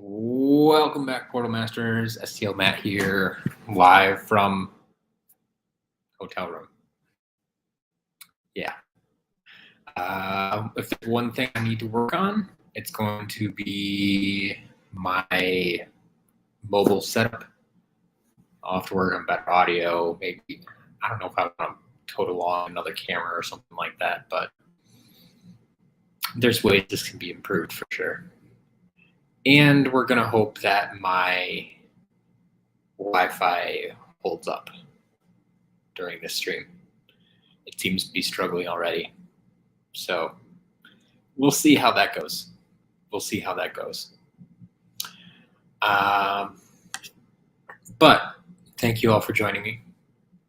Welcome back, Portal Masters. STL Matt here, live from hotel room. Yeah. If there's one thing I need to work on, it's going to be my mobile setup. I'll have to work on better audio. Maybe, I don't know if I want to total on another camera or something like that, but there's ways this can be improved for sure. And we're going to hope that my Wi-Fi holds up during this stream. It seems to be struggling already. So we'll see how that goes. But thank you all for joining me.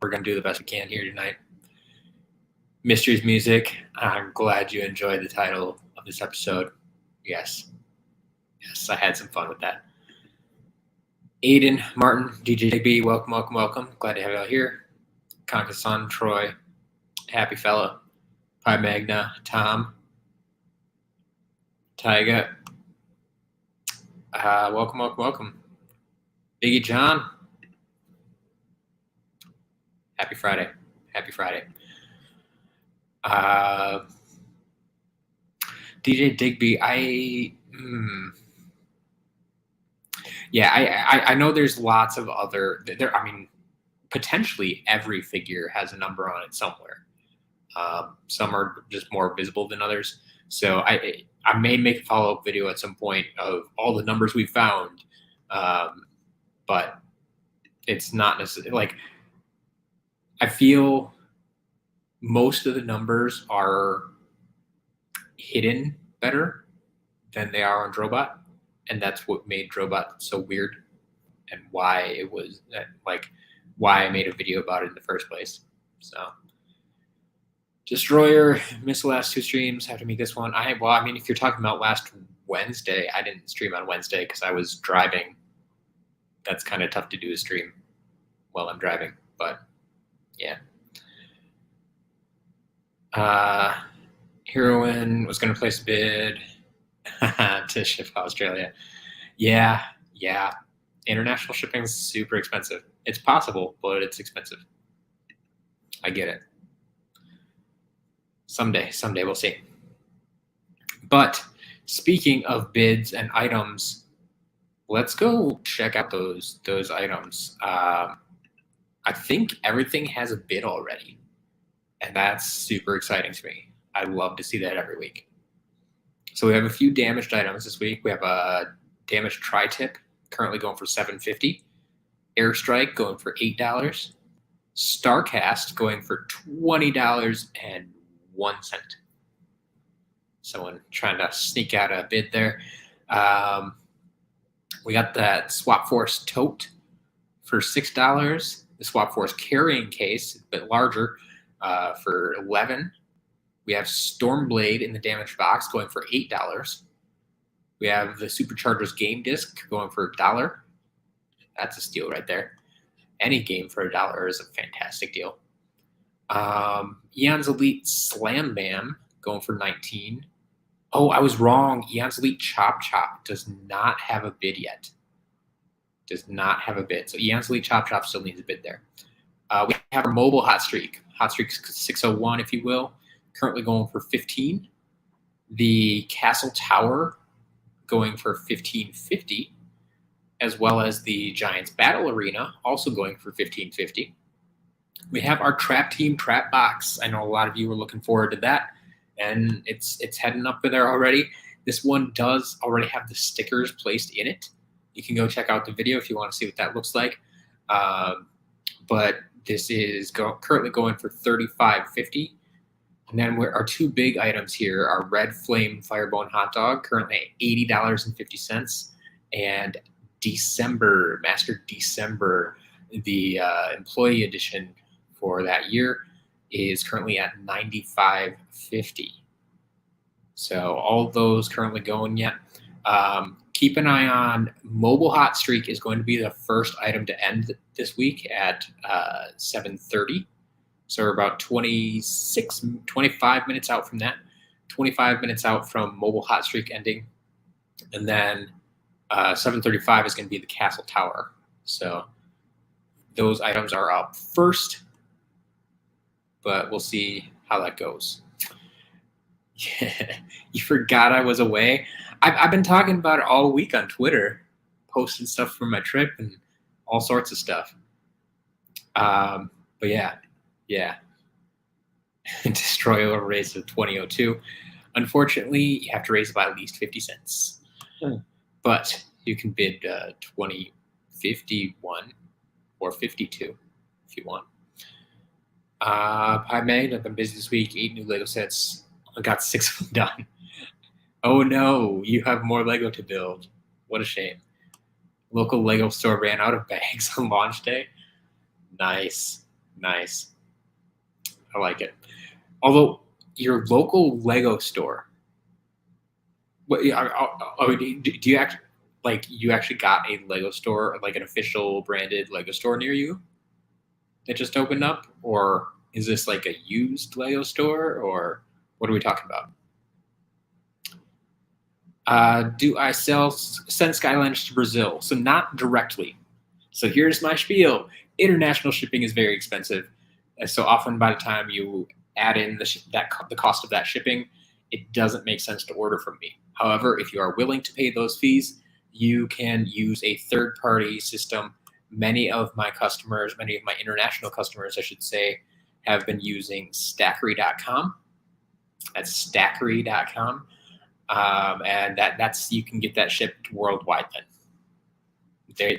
We're going to do the best we can here tonight. Mysteries Music. I'm glad you enjoyed the title of this episode. Yes, I had some fun with that. Aiden, Martin, DJ B, welcome. Glad to have you all here. Conkason, Troy, Happy Fella, Pi Magna, Tom, Tyga. Welcome. Biggie John. Happy Friday. DJ Digby, I know there's lots of other there. I mean, potentially every figure has a number on it somewhere. Some are just more visible than others. So I may make a follow-up video at some point of all the numbers we found, but it's not necessarily like I feel most of the numbers are hidden better than they are on Drobot, and that's what made Drobot so weird and why it was why I made a video about it in the first place. So Destroyer, missed the last two streams, have to meet this one. If you're talking about last Wednesday, I didn't stream on Wednesday because I was driving. That's kind of tough to do a stream while I'm driving, but yeah. Heroine was going to place a bid to ship to Australia. Yeah. International shipping is super expensive. It's possible, but it's expensive. I get it. Someday we'll see. But speaking of bids and items, let's go check out those items. I think everything has a bid already, and that's super exciting to me. I love to see that every week. So we have a few damaged items this week. We have a damaged tri-tip currently going for $7.50. Airstrike going for $8. Starcast going for $20.01. Someone trying to sneak out a bid there. We got that Swap Force tote for $6. The Swap Force carrying case, a bit larger, for $11. We have Stormblade in the damaged box going for $8. We have the Superchargers game disc going for $1. That's a steal right there. Any game for $1 is a fantastic deal. Eon's Elite Slam Bam going for $19. Oh, I was wrong. Eon's Elite Chop Chop does not have a bid yet. So Eon's Elite Chop Chop still needs a bid there. We have our mobile Hot Streak 601, if you will, currently going for $15. The Castle Tower going for $15.50, as well as the Giants Battle Arena also going for $15.50. We have our Trap Team Trap Box. I know a lot of you were looking forward to that, and it's heading up there already. This one does already have the stickers placed in it. You can go check out the video if you want to see what that looks like. But this is currently going for $35.50. And then our two big items here are Red Flame Firebone Hot Dog, currently at $80.50, and Dec-Ember, Master Dec-Ember, the employee edition for that year, is currently at $95.50. So all of those currently going yet. Keep an eye on Mobile Hot Streak is going to be the first item to end this week at 7:30. So we're about 25 minutes out from that. 25 minutes out from Mobile Hot Streak ending. And then 735 is going to be the castle tower. So those items are up first, but we'll see how that goes. Yeah, you forgot I was away. I've been talking about it all week on Twitter, posting stuff from my trip and all sorts of stuff. But yeah. Destroy over raise of 2002. Unfortunately, you have to raise it by at least 50 cents. But you can bid 2051 or 52 if you want. I've been busy this week. 8 new Lego sets. I got 6 of them done. Oh no, you have more Lego to build. What a shame. Local Lego store ran out of bags on launch day. Nice. I like it. Although your local Lego store, what? Do you actually you actually got a Lego store, like an official branded Lego store near you that just opened up, or is this like a used Lego store, or what are we talking about? Do I send Skylanders to Brazil? So not directly. So here's my spiel. International shipping is very expensive. So often by the time you add in the cost of that shipping, it doesn't make sense to order from me. However, if you are willing to pay those fees, you can use a third-party system. Many of my international customers, I should say, have been using Stackery.com. That's Stackery.com. And that's you can get that shipped worldwide then.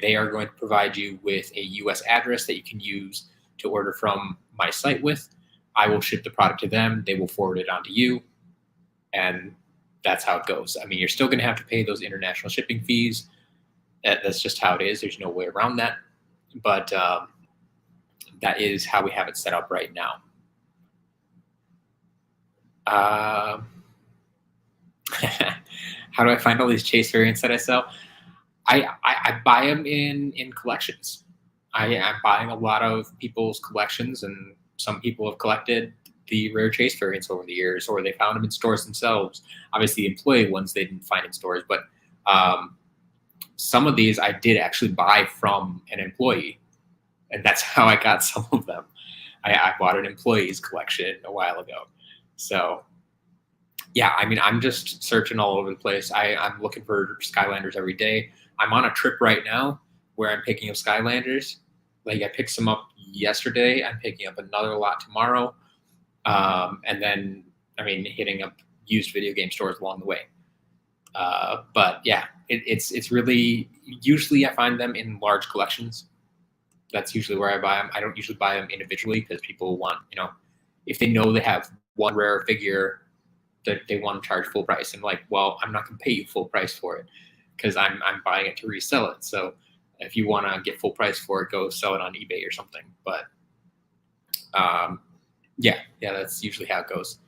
They are going to provide you with a US address that you can use to order from my site with. I will ship the product to them. They will forward it on to you. And that's how it goes. I mean, you're still going to have to pay those international shipping fees. That's just how it is. There's no way around that. But that is how we have it set up right now. How do I find all these chase variants that I sell? I buy them in collections. I'm buying a lot of people's collections, and some people have collected the rare chase variants over the years, or they found them in stores themselves. Obviously, the employee ones they didn't find in stores, but some of these I did actually buy from an employee, and that's how I got some of them. I bought an employee's collection a while ago. So yeah, I mean, I'm just searching all over the place. I'm looking for Skylanders every day. I'm on a trip right now where I'm picking up Skylanders. Like I picked some up yesterday. I'm picking up another lot tomorrow. And then, I mean, hitting up used video game stores along the way. But yeah, it's really, usually I find them in large collections. That's usually where I buy them. I don't usually buy them individually because people want, if they know they have one rare figure that they want to charge full price. I'm like, well, I'm not going to pay you full price for it because I'm buying it to resell it. So if you want to get full price for it, go sell it on eBay or something. But yeah, that's usually how it goes.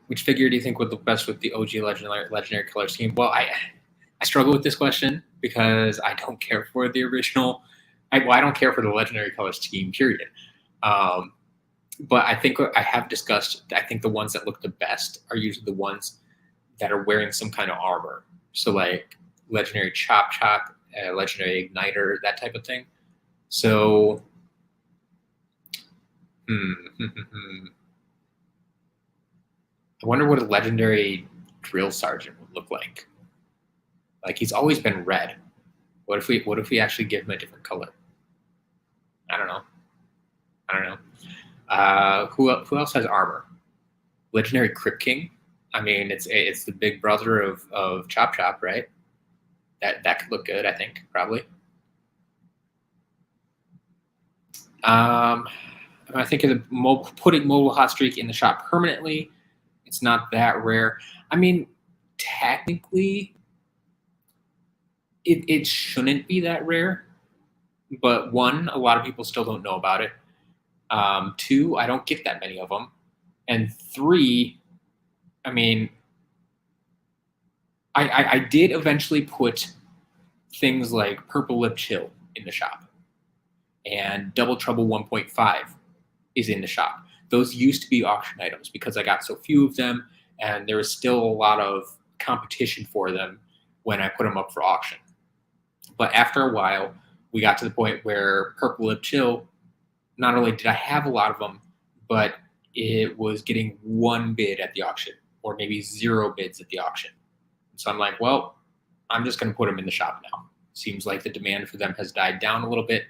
Which figure do you think would look best with the OG legendary color scheme? Well, I struggle with this question because I don't care for the original. I don't care for the legendary color scheme, period. But I think I have discussed, I think the ones that look the best are usually the ones that are wearing some kind of armor. So like legendary Chop, legendary Igniter, that type of thing. So, I wonder what a legendary drill sergeant would look like. Like he's always been red. What if we actually give him a different color? I don't know. Who else has armor? Legendary Crypt King. I mean, it's the big brother of Chop, right? That could look good, I think, probably. I think of putting Mobile Hot Streak in the shop permanently. It's not that rare. I mean, technically, it shouldn't be that rare. But one, a lot of people still don't know about it. Two, I don't get that many of them. And three, I mean, I did eventually put things like Purple Lip Chill in the shop. And Double Trouble 1.5 is in the shop. Those used to be auction items because I got so few of them, and there was still a lot of competition for them when I put them up for auction. But after a while, we got to the point where Purple Lip Chill, not only did I have a lot of them, but it was getting one bid at the auction or maybe 0 bids at the auction. So I'm like, well, I'm just going to put them in the shop now. Seems like the demand for them has died down a little bit.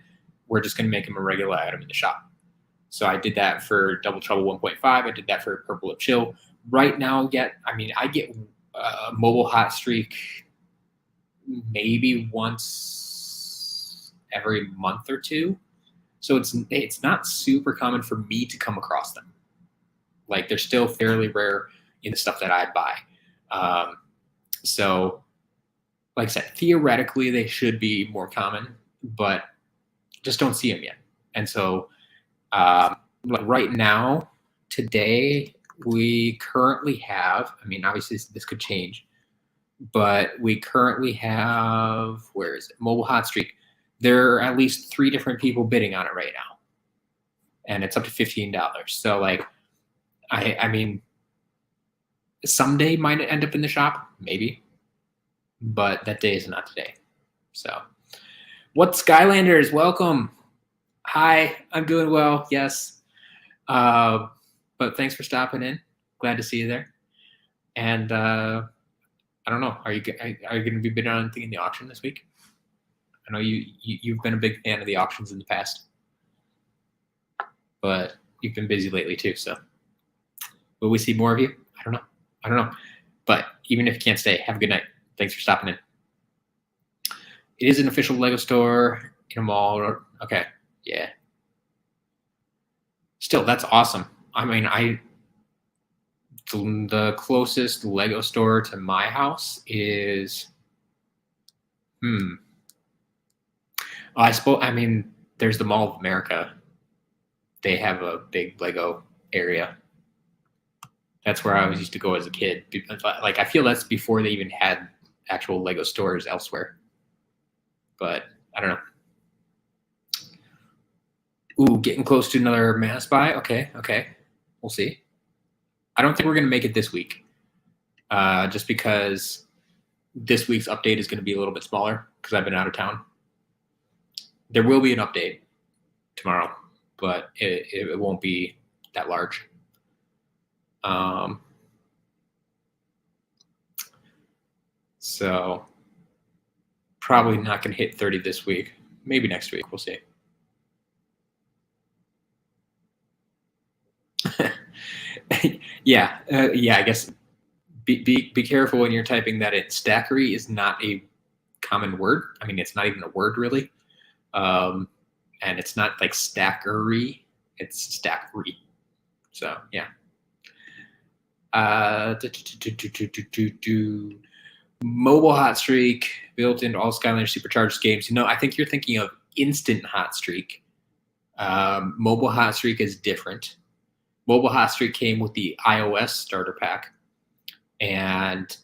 We're just going to make them a regular item in the shop. So I did that for Double Trouble 1.5. I did that for Purple Lip Chill. Right now, I get a mobile hot streak maybe once every month or two. So it's not super common for me to come across them. Like, they're still fairly rare in the stuff that I buy. So, like I said, theoretically they should be more common, but just don't see them yet. And so, right now, today, we currently have, I mean, obviously this could change, but we currently have, where is it? Mobile Hot Streak. There are at least 3 different people bidding on it right now. And it's up to $15. So, like, I mean, someday might end up in the shop, maybe, but that day is not today. So, what's Skylanders? Welcome. Hi, I'm doing well. Yes. But thanks for stopping in. Glad to see you there. And I don't know. Are you going to be bidding on anything in the auction this week? I know you've been a big fan of the auctions in the past, but you've been busy lately too. So will we see more of you? I don't know. But even if you can't stay, have a good night. Thanks for stopping in. It is an official Lego store in a mall. Okay. Yeah. Still, that's awesome. I mean, the closest Lego store to my house is, I mean, there's the Mall of America. They have a big Lego area. That's where I always used to go as a kid. Like, I feel that's before they even had actual Lego stores elsewhere. But I don't know. Ooh, getting close to another mass buy. Okay. We'll see. I don't think we're going to make it this week. Just because this week's update is going to be a little bit smaller because I've been out of town. There will be an update tomorrow, but it won't be that large. So probably not going to hit 30 this week. Maybe next week. We'll see. Yeah. I guess be careful when you're typing that in. Stackery is not a common word. I mean, it's not even a word really. And it's not like stackery. It's stackery. So yeah. Mobile Hot Streak built into all Skylanders Supercharged games. I think you're thinking of Instant Hot Streak. Mobile Hot Streak is different. Mobile Hot Streak came with the iOS starter pack, and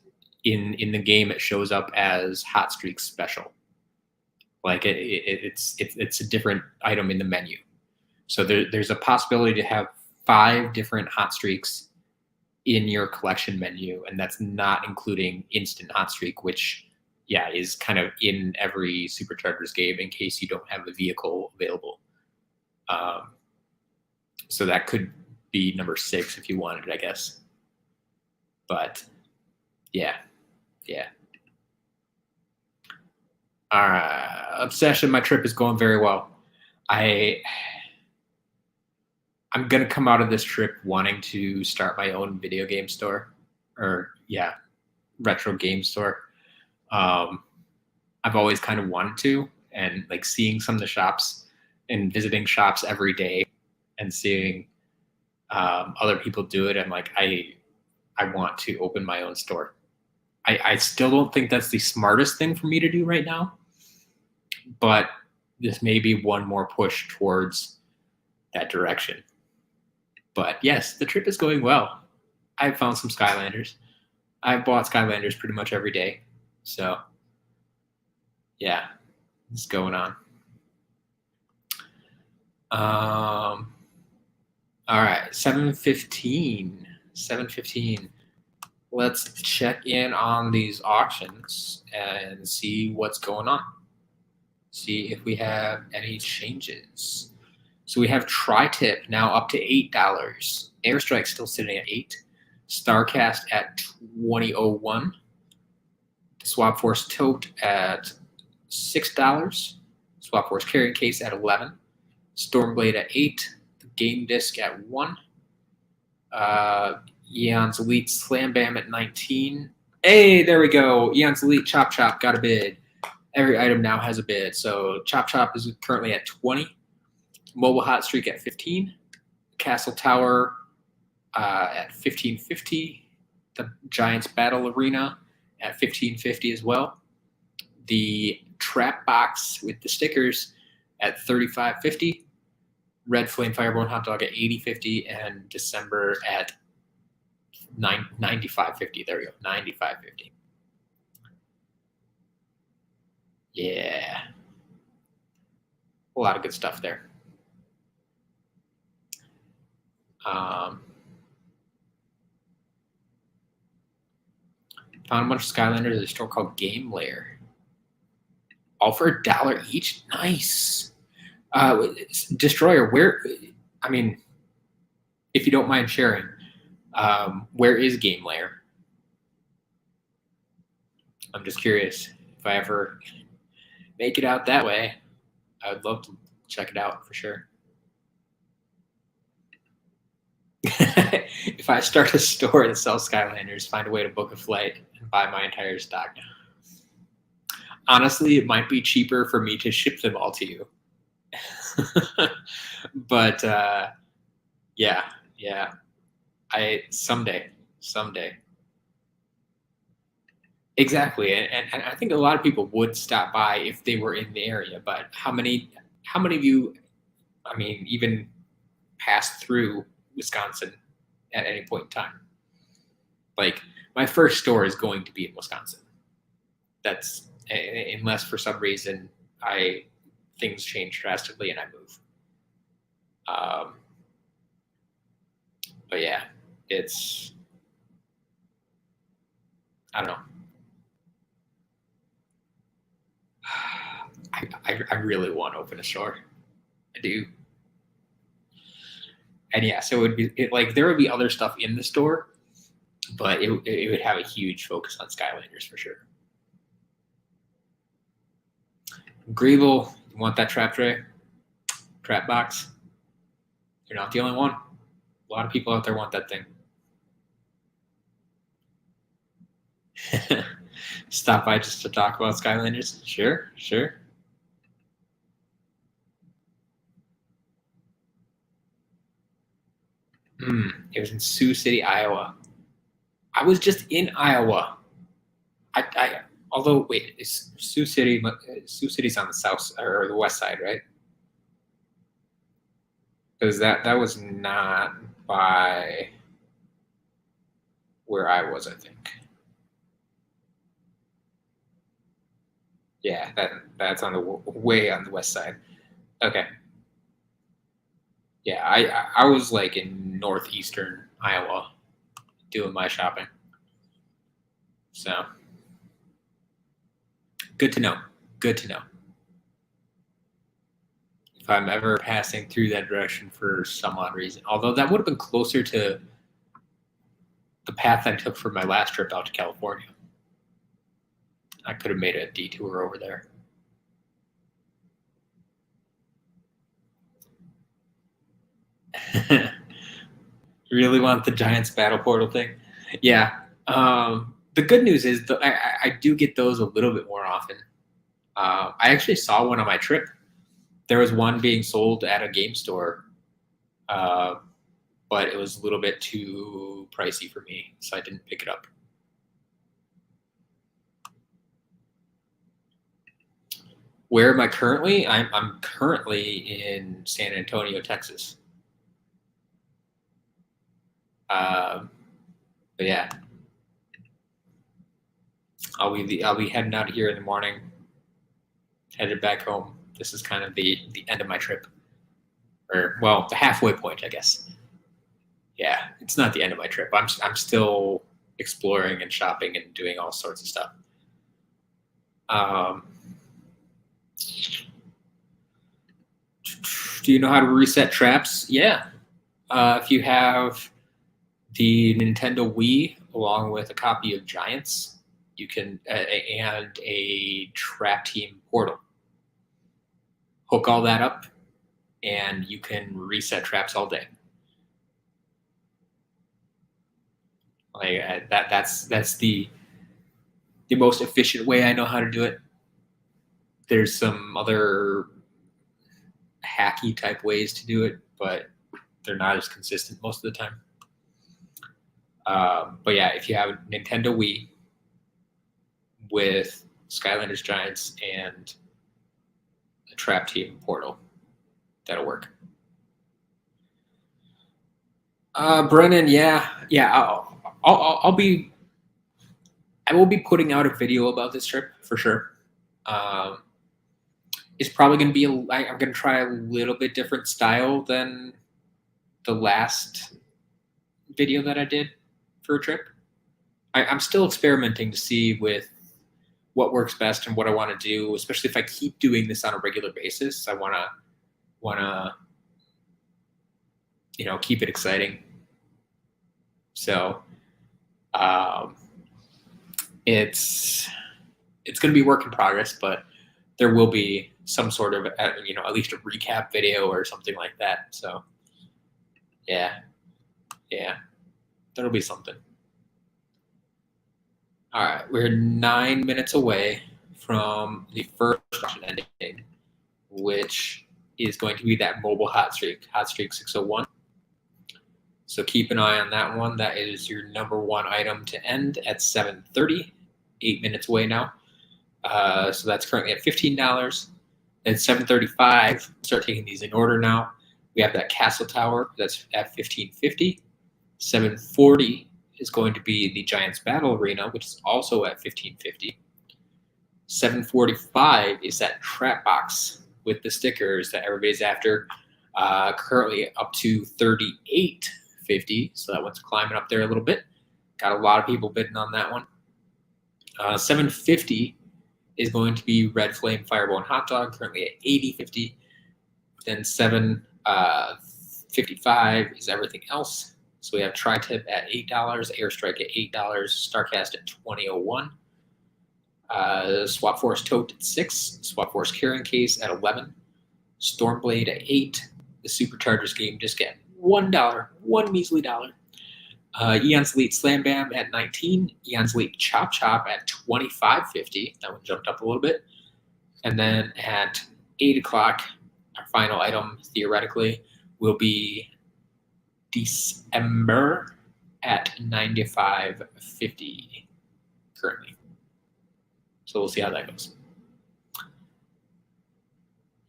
in the game it shows up as Hot Streak Special. Like it's a different item in the menu. So there's a possibility to have 5 different Hot Streaks in your collection menu, and that's not including Instant Hot Streak, which is kind of in every Superchargers game in case you don't have a vehicle available. So that could be number 6 if you wanted, I guess. But yeah. All right, Obsession. My trip is going very well. I'm going to come out of this trip wanting to start my own video game store, or retro game store. I've always kind of wanted to, and like seeing some of the shops and visiting shops every day and seeing other people do it, I'm like, I want to open my own store. I still don't think that's the smartest thing for me to do right now, but this may be one more push towards that direction. But yes, the trip is going well. I've found some Skylanders. I've bought Skylanders pretty much every day. So yeah, it's going on. All right, 7:15. let's check in on these auctions and see what's going on. See if we have any changes. So we have Tri-Tip now up to $8. Airstrike still sitting at $8. Starcast at $20.01. Swap Force Tote at $6. Swap Force Carrying Case at $11. Stormblade at $8. The Game Disc at $1. Eon's Elite Slam Bam at $19. Hey, there we go. Eon's Elite Chop Chop got a bid. Every item now has a bid. So Chop Chop is currently at $20. Mobile Hot Streak at $15. Castle Tower at $15.50. The Giants Battle Arena at $15.50 as well. The Trap Box with the stickers at $35.50. Red Flame Firebone Hot Dog at $80.50, and Dec-Ember at $95.50. There we go, $95.50. Yeah, a lot of good stuff there. Found a bunch of Skylanders at a store called Game Lair. All for $1 each. Nice. Destroyer, where? I mean, if you don't mind sharing, where is Game Lair? I'm just curious. If I ever make it out that way, I would love to check it out for sure. If I start a store that sells Skylanders, find a way to book a flight and buy my entire stock. Honestly, it might be cheaper for me to ship them all to you. But yeah, someday. Exactly, and I think a lot of people would stop by if they were in the area. But how many of you, I mean, even pass through Wisconsin at any point in time? Like, my first store is going to be in Wisconsin. That's unless for some reason things change drastically and I move. But yeah, it's, I don't know. I really want to open a store. I do. And yeah, so it would be like there would be other stuff in the store, but it would have a huge focus on Skylanders for sure. Greeble, you want that trap tray? Trap box? You're not the only one. A lot of people out there want that thing. Stop by just to talk about Skylanders? Sure. It was in Sioux City, Iowa. I was just in Iowa. Although, wait, is Sioux City's on the south or the west side, right? Because that was not by where I was, I think. Yeah, that's on the way on the west side. Okay. Yeah, I was like in northeastern Iowa doing my shopping. So good to know. If I'm ever passing through that direction for some odd reason. Although that would have been closer to the path I took for my last trip out to California. I could have made a detour over there. Really want the Giants Battle Portal thing? Yeah. The good news is I do get those a little bit more often. I actually saw one on my trip. There was one being sold at a game store, but it was a little bit too pricey for me, so I didn't pick it up. Where am I currently? I'm currently in San Antonio, Texas. But yeah, I'll be heading out of here in the morning, headed back home. This is kind of the end of my trip, or well, the halfway point, I guess. Yeah, it's not the end of my trip. I'm still exploring and shopping and doing all sorts of stuff. Do you know how to reset traps? Yeah. If you have the Nintendo Wii along with a copy of Giants, you can and a Trap Team Portal. Hook all that up, and you can reset traps all day. Like that's the most efficient way I know how to do it. There's some other hacky type ways to do it, but they're not as consistent most of the time. But yeah, if you have a Nintendo Wii with Skylanders, Giants, and a Trap Team Portal, that'll work. Brennan, yeah, I will be putting out a video about this trip for sure. It's probably going to be I'm going to try a little bit different style than the last video that I did for a trip. I'm still experimenting to see with what works best and what I want to do, especially if I keep doing this on a regular basis. I want to keep it exciting. So it's going to be work in progress, but there will be some sort of at least a recap video or something like that. So yeah, that'll be something. All right, we're 9 minutes away from the first auction ending, which is going to be that mobile hot streak 601. So keep an eye on that one. That is your number one item to end at 7:30, 8 minutes away now. So that's currently at $15. At 7:35, start taking these in order now. We have that castle tower that's at $15.50. 7:40 is going to be the Giants Battle Arena, which is also at $15.50. 7:45 is that trap box with the stickers that everybody's after. Currently up to $38.50, so that one's climbing up there a little bit. Got a lot of people bidding on that one. 7:50 is going to be Red Flame Fireball and Hot Dog, currently at $80.50. Then 7:55 is everything else. So we have Tri-Tip at $8, Airstrike at $8, Starcast at $20.01. Swap Force Tote at $6, Swap Force Carrying Case at $11, Stormblade at $8. The Superchargers game just get $1, one measly dollar. Eon's Elite Slam Bam at $19, Eon's Elite Chop Chop at $25.50. That one jumped up a little bit. And then at 8 o'clock, our final item, theoretically, will be Dec-Ember at $95.50 currently. So we'll see how that goes.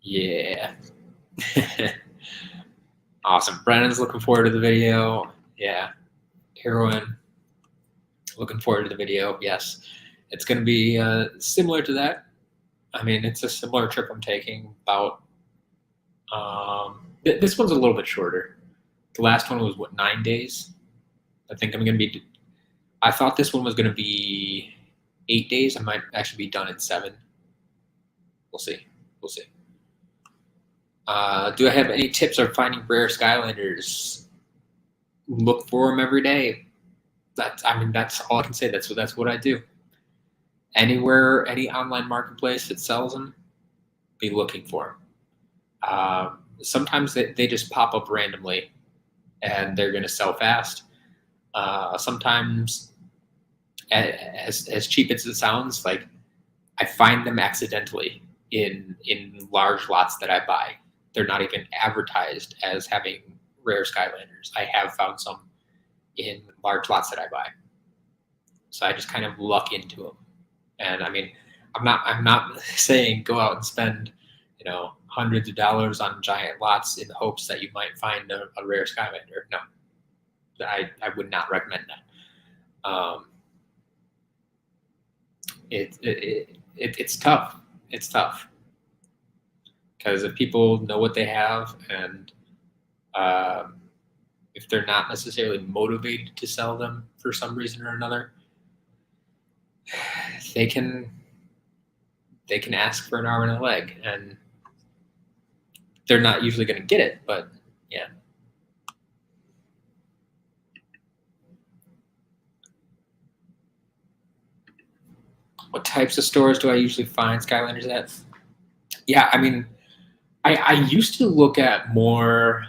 Yeah. Awesome. Brennan's looking forward to the video. Yeah. Heroine, looking forward to the video. Yes. It's going to be similar to that. I mean, it's a similar trip I'm taking. About this one's a little bit shorter. The last one was 9 days. I think I'm going to be. I thought this one was going to be 8 days. I might actually be done in 7. We'll see. We'll see. Do I have any tips on finding rare Skylanders? Look for them every day. That's all I can say. That's what I do. Anywhere, any online marketplace that sells them, be looking for them. Sometimes they just pop up randomly, and they're going to sell fast. Sometimes, as cheap as it sounds, like I find them accidentally in large lots that I buy. They're not even advertised as having rare Skylanders. I have found some in large lots that I buy. So I just kind of luck into them. And I mean, I'm not saying go out and spend, hundreds of dollars on giant lots in the hopes that you might find a rare Skylander. No, I would not recommend that. It's tough. It's tough because if people know what they have and if they're not necessarily motivated to sell them for some reason or another, they can ask for an arm and a leg, and they're not usually going to get it, but yeah. What types of stores do I usually find Skylanders at? Yeah, I mean, I used to look at more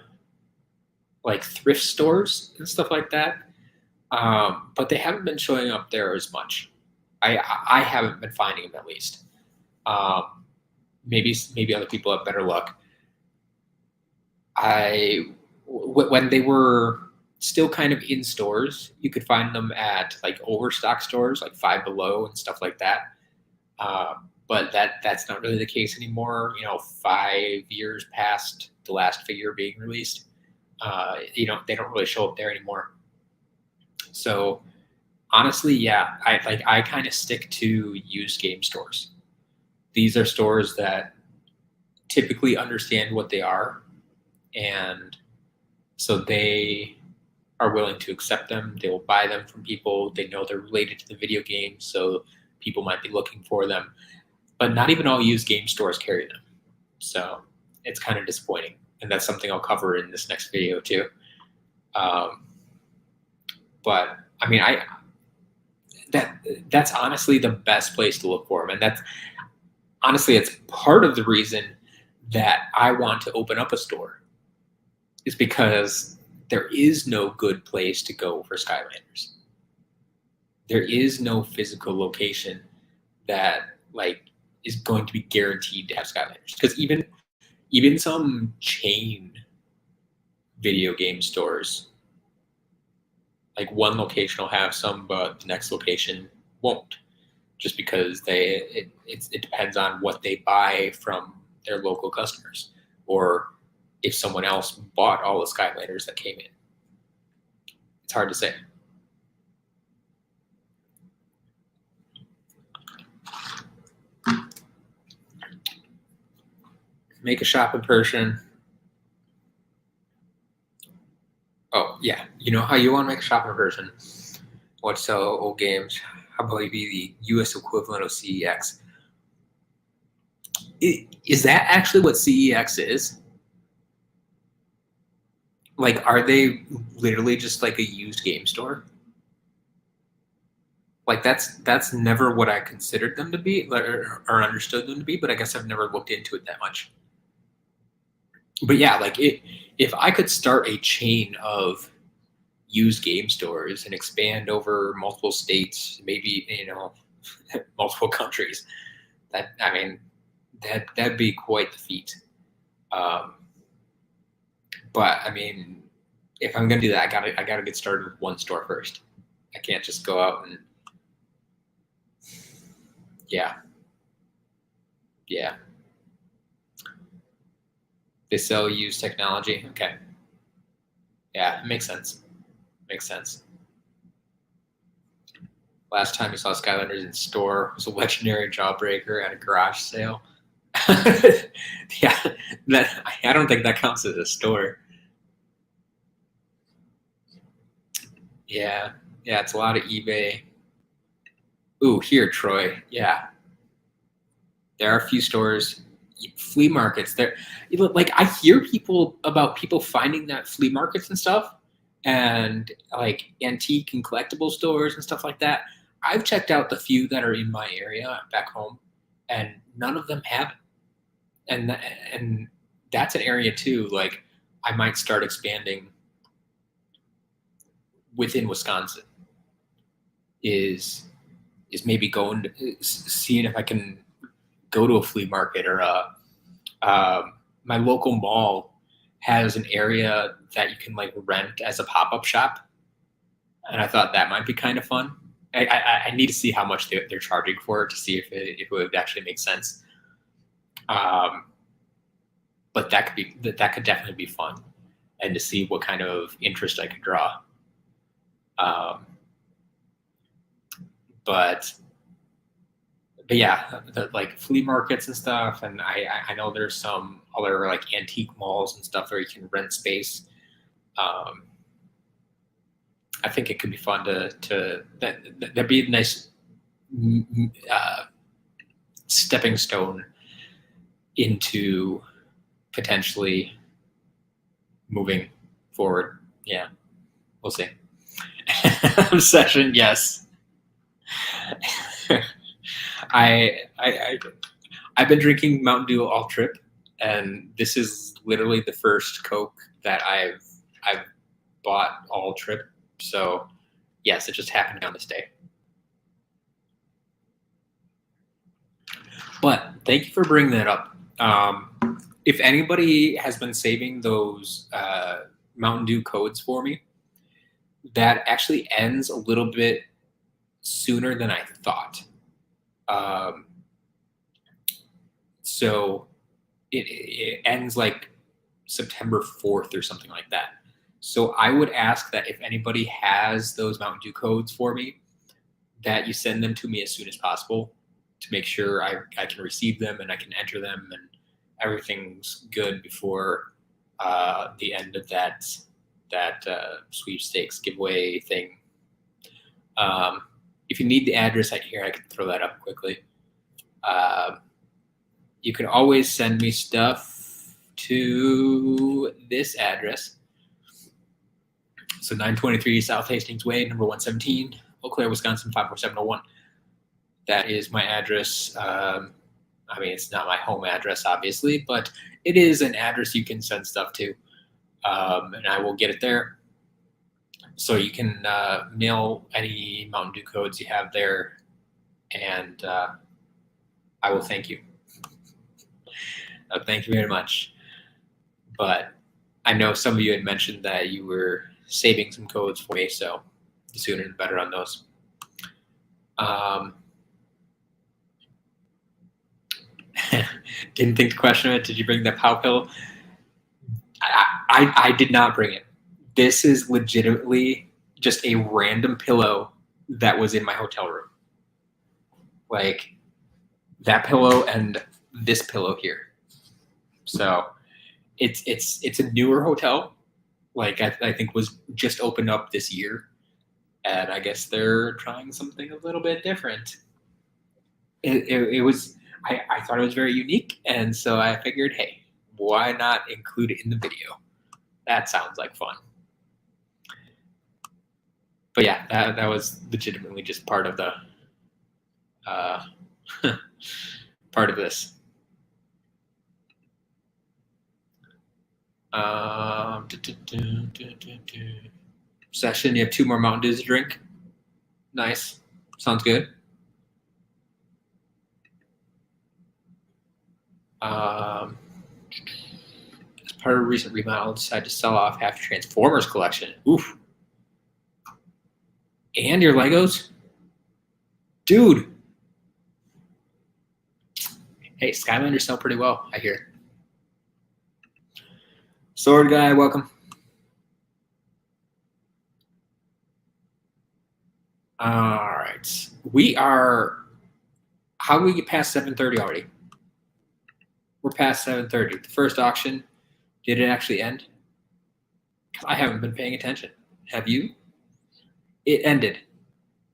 like thrift stores and stuff like that, but they haven't been showing up there as much. I haven't been finding them, at least. Maybe other people have better luck. When they were still kind of in stores, you could find them at like overstock stores like Five Below and stuff like that. But that's not really the case anymore. 5 years past the last figure being released, they don't really show up there anymore. So honestly, yeah, I kind of stick to used game stores. These are stores that typically understand what they are, and so they are willing to accept them. They will buy them from people. They know they're related to the video game, so people might be looking for them. But not even all used game stores carry them. So it's kind of disappointing. And that's something I'll cover in this next video too. But I mean, that's honestly the best place to look for them. And that's honestly, it's part of the reason that I want to open up a store, is because there is no good place to go for Skylanders. There is no physical location that is going to be guaranteed to have Skylanders. Because even some chain video game stores, like one location will have some, but the next location won't, just because it depends on what they buy from their local customers, or if someone else bought all the Skylanders that came in. It's hard to say. Make a shop in person. Oh, yeah. You know how you want to make a shop in person? Want to sell old games? How about you be the US equivalent of CEX? Is that actually what CEX is? Like, are they literally just like a used game store? Like, that's never what I considered them to be, or understood them to be, but I guess I've never looked into it that much. But yeah, like if I could start a chain of used game stores and expand over multiple states, maybe multiple countries, that'd be quite the feat. But I mean, if I'm gonna do that, I gotta get started with one store first. I can't just go out and yeah. They sell used technology. Okay. Yeah, it makes sense. Makes sense. Last time you saw Skylanders in store was a legendary Jawbreaker at a garage sale. Yeah, I don't think that counts as a store. Yeah, it's a lot of eBay. Ooh, here, Troy. Yeah, there are a few stores, flea markets. There, like I hear about people finding that flea markets and stuff, and like antique and collectible stores and stuff like that. I've checked out the few that are in my area back home, and none of them have it. And that's an area too. Like I might start expanding within Wisconsin. Is maybe going to seeing if I can go to a flea market or my local mall has an area that you can like rent as a pop-up shop, and I thought that might be kind of fun. I need to see how much they're charging for it to see if it would actually make sense. But that could definitely be fun, and to see what kind of interest I could draw. But yeah, like flea markets and stuff, and I know there's some other like antique malls and stuff where you can rent space. I think it could be fun that'd be a nice stepping stone into potentially moving forward. Yeah, we'll see. Obsession, yes. I've been drinking Mountain Dew all trip, and this is literally the first Coke that I've bought all trip. So yes, it just happened on this day. But thank you for bringing that up. If anybody has been saving those Mountain Dew codes for me, that actually ends a little bit sooner than I thought. So it ends like September 4th or something like that. So I would ask that if anybody has those Mountain Dew codes for me, that you send them to me as soon as possible to make sure I can receive them and I can enter them and everything's good before the end of that sweepstakes giveaway thing. If you need the address out here, I can throw that up quickly. You can always send me stuff to this address. So 923 South Hastings Way, number 117, Eau Claire, Wisconsin, 54701. That is my address. I mean, it's not my home address, obviously, but it is an address you can send stuff to, and I will get it there. So you can mail any Mountain Dew codes you have there, and I will thank you. Thank you very much. But I know some of you had mentioned that you were saving some codes for me, so the sooner the better on those. Didn't think to question it. Did you bring the POW pillow? I did not bring it. This is legitimately just a random pillow that was in my hotel room. Like that pillow and this pillow here. So it's a newer hotel. Like I think was just opened up this year, and I guess they're trying something a little bit different. It was I thought it was very unique, and so I figured, hey, why not include it in the video? That sounds like fun. But yeah, that was legitimately just part of the part of this. Session, you have 2 more Mountain Dews to drink. Nice. Sounds good. As part of a recent remodel, decided to sell off half your Transformers collection. Oof. And your Legos? Dude. Hey, Skylanders sell pretty well, I hear. Sword Guy, welcome. All right. We are, how do we get past 7:30 already? We're past 7:30. The first auction, did it actually end? I haven't been paying attention. Have you? It ended.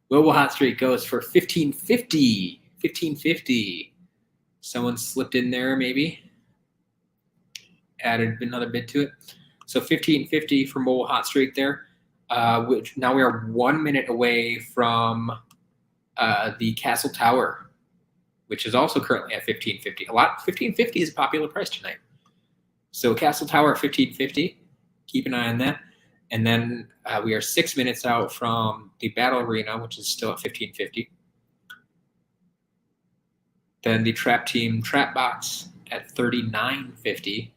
Global Hot Streak goes for $15.50. $15.50. Someone slipped in there, maybe. Added another bid to it. So $15.50 for Mobile Hot Streak there. Which now we are 1 minute away from the Castle Tower, which is also currently at $15.50. $15.50 is a popular price tonight. So Castle Tower at $15.50. Keep an eye on that. And then we are 6 minutes out from the Battle Arena, which is still at $15.50. Then the Trap Team Trap Box at $39.50.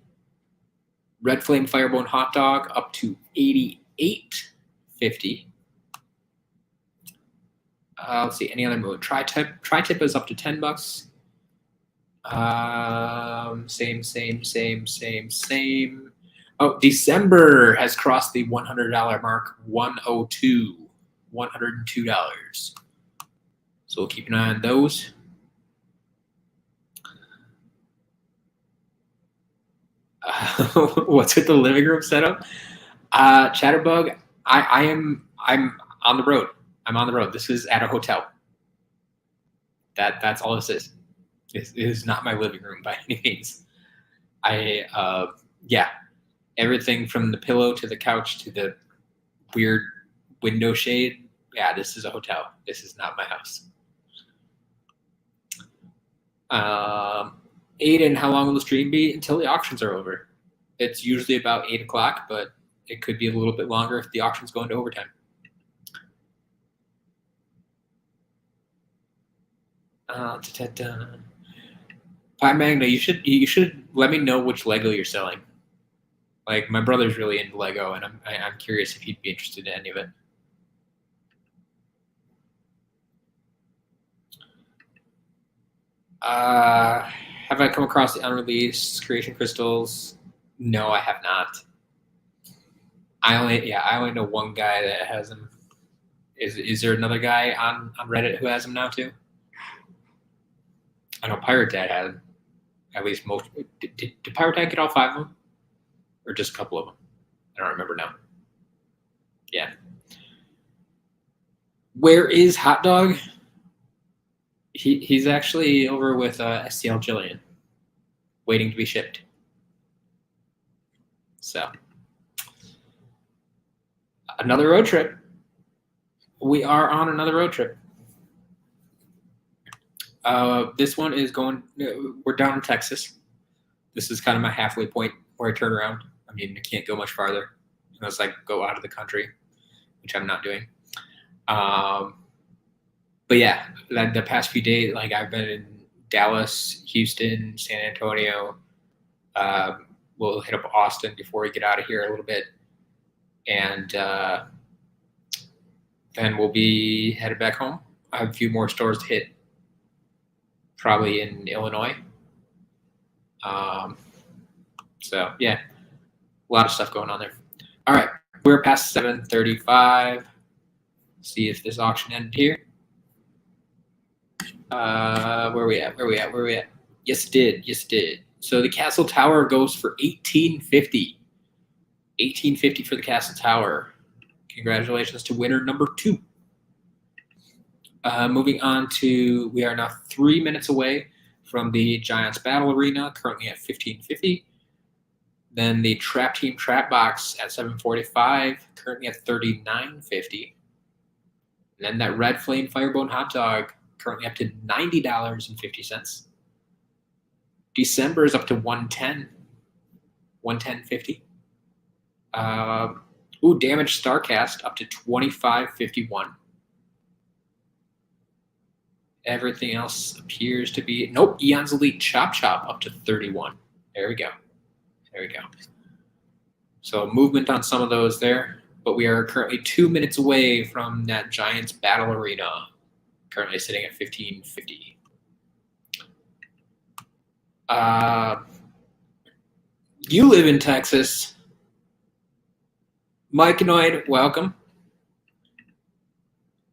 Red Flame Firebone Hot Dog up to $88.50. Let's see, any other mode? Tri-tip is up to $10. Same. Oh, Dec-Ember has crossed the $100 mark. $102. So we'll keep an eye on those. What's with the living room setup? Chatterbug, I I'm on the road. I'm on the road. This is at a hotel. That's all this is. It is not my living room by any means. Yeah, everything from the pillow to the couch to the weird window shade. Yeah, this is a hotel. This is not my house. Aiden, how long will the stream be? Until the auctions are over. It's usually about 8 o'clock, but it could be a little bit longer if the auctions go into overtime. Pi Magna, you should let me know which Lego you're selling. Like, my brother's really into Lego, and I'm curious if he'd be interested in any of it. Have I come across the unreleased creation crystals? No, I have not. I only know one guy that has them. Is there another guy on Reddit who has them now too? I know Pirate Dad had them. At least most. Did Pirate Dad get all 5 of them? Or just a couple of them? I don't remember now. Yeah. Where is Hot Dog? He's actually over with STL Jillian, waiting to be shipped. So, another road trip. We are on another road trip. This one is going. We're down in Texas. This is kind of my halfway point where I turn around. I mean, I can't go much farther unless I go out of the country, which I'm not doing. But yeah, the past few days, like I've been in Dallas, Houston, San Antonio. We'll hit up Austin before we get out of here a little bit, and then we'll be headed back home. I have a few more stores to hit, probably in Illinois. So yeah, a lot of stuff going on there. All right, we're past 7:35. See if this auction ended here. Where we at? Yes, it did. So the Castle Tower goes for $18.50. $18.50 for the Castle Tower. Congratulations to winner number 2. Moving on to, we are now 3 minutes away from the Giants Battle Arena, currently at $15.50. Then the Trap Team Trap Box at $7.45, currently at $39.50. And then that Red Flame Firebone Hot Dog, currently up to $90.50. Dec-Ember is up to $110. $110.50. Damaged Starcast up to $25.51. Everything else appears to be Eon's Elite Chop Chop up to $31. There we go. So movement on some of those there, but we are currently 2 minutes away from that Giants Battle Arena, currently sitting at $15.50. You live in Texas. Mikeanoid, welcome.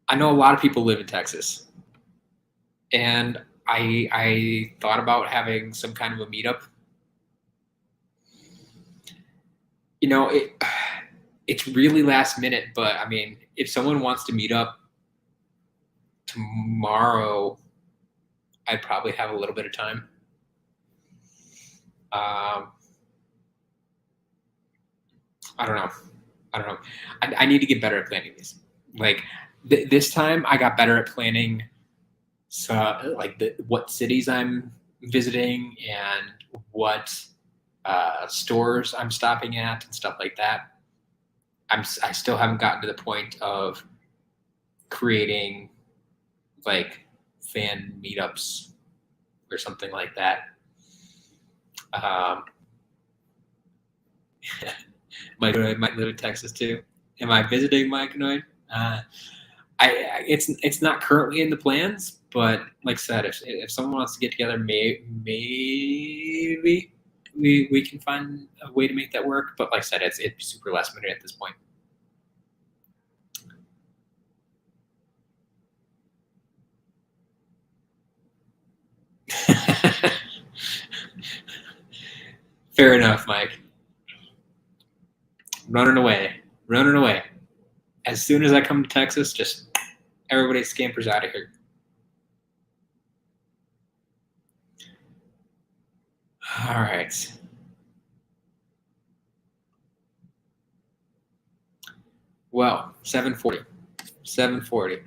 I know a lot of people live in Texas. And I thought about having some kind of a meetup. You know, it's really last minute, but I mean, if someone wants to meet up tomorrow, I'd probably have a little bit of time. I don't know. I need to get better at planning these. Like this time, I got better at planning. So like what cities I'm visiting and what stores I'm stopping at and stuff like that. I still haven't gotten to the point of creating like fan meetups or something like that. Mikeanoid might live in Texas too. Am I visiting Mikeanoid? It's not currently in the plans, but like I said, if someone wants to get together, maybe we can find a way to make that work. But like I said, it's super last minute at this point. Fair enough, Mike. Running away. As soon as I come to Texas, just everybody scampers out of here. All right. Well, 740. 740.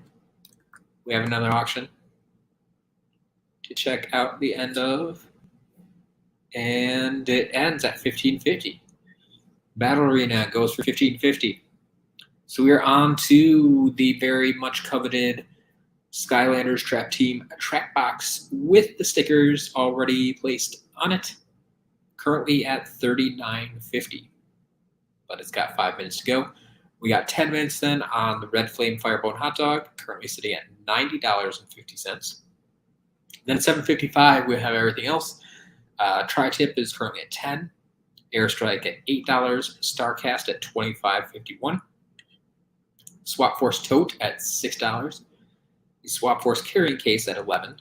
We have another auction to check out the end of. And it ends at 1550. Battle Arena goes for 1550. So we are on to the very much coveted Skylanders Trap Team track box with the stickers already placed on it. Currently at $39.50. But it's got 5 minutes to go. We got 10 minutes then on the Red Flame Firebone Hot Dog, currently sitting at $90.50. Then at 7:55, we have everything else. Tri-Tip is currently at 10, Airstrike at $8, Starcast at $25.51, Swap Force Tote at $6, the Swap Force Carrying Case at $11,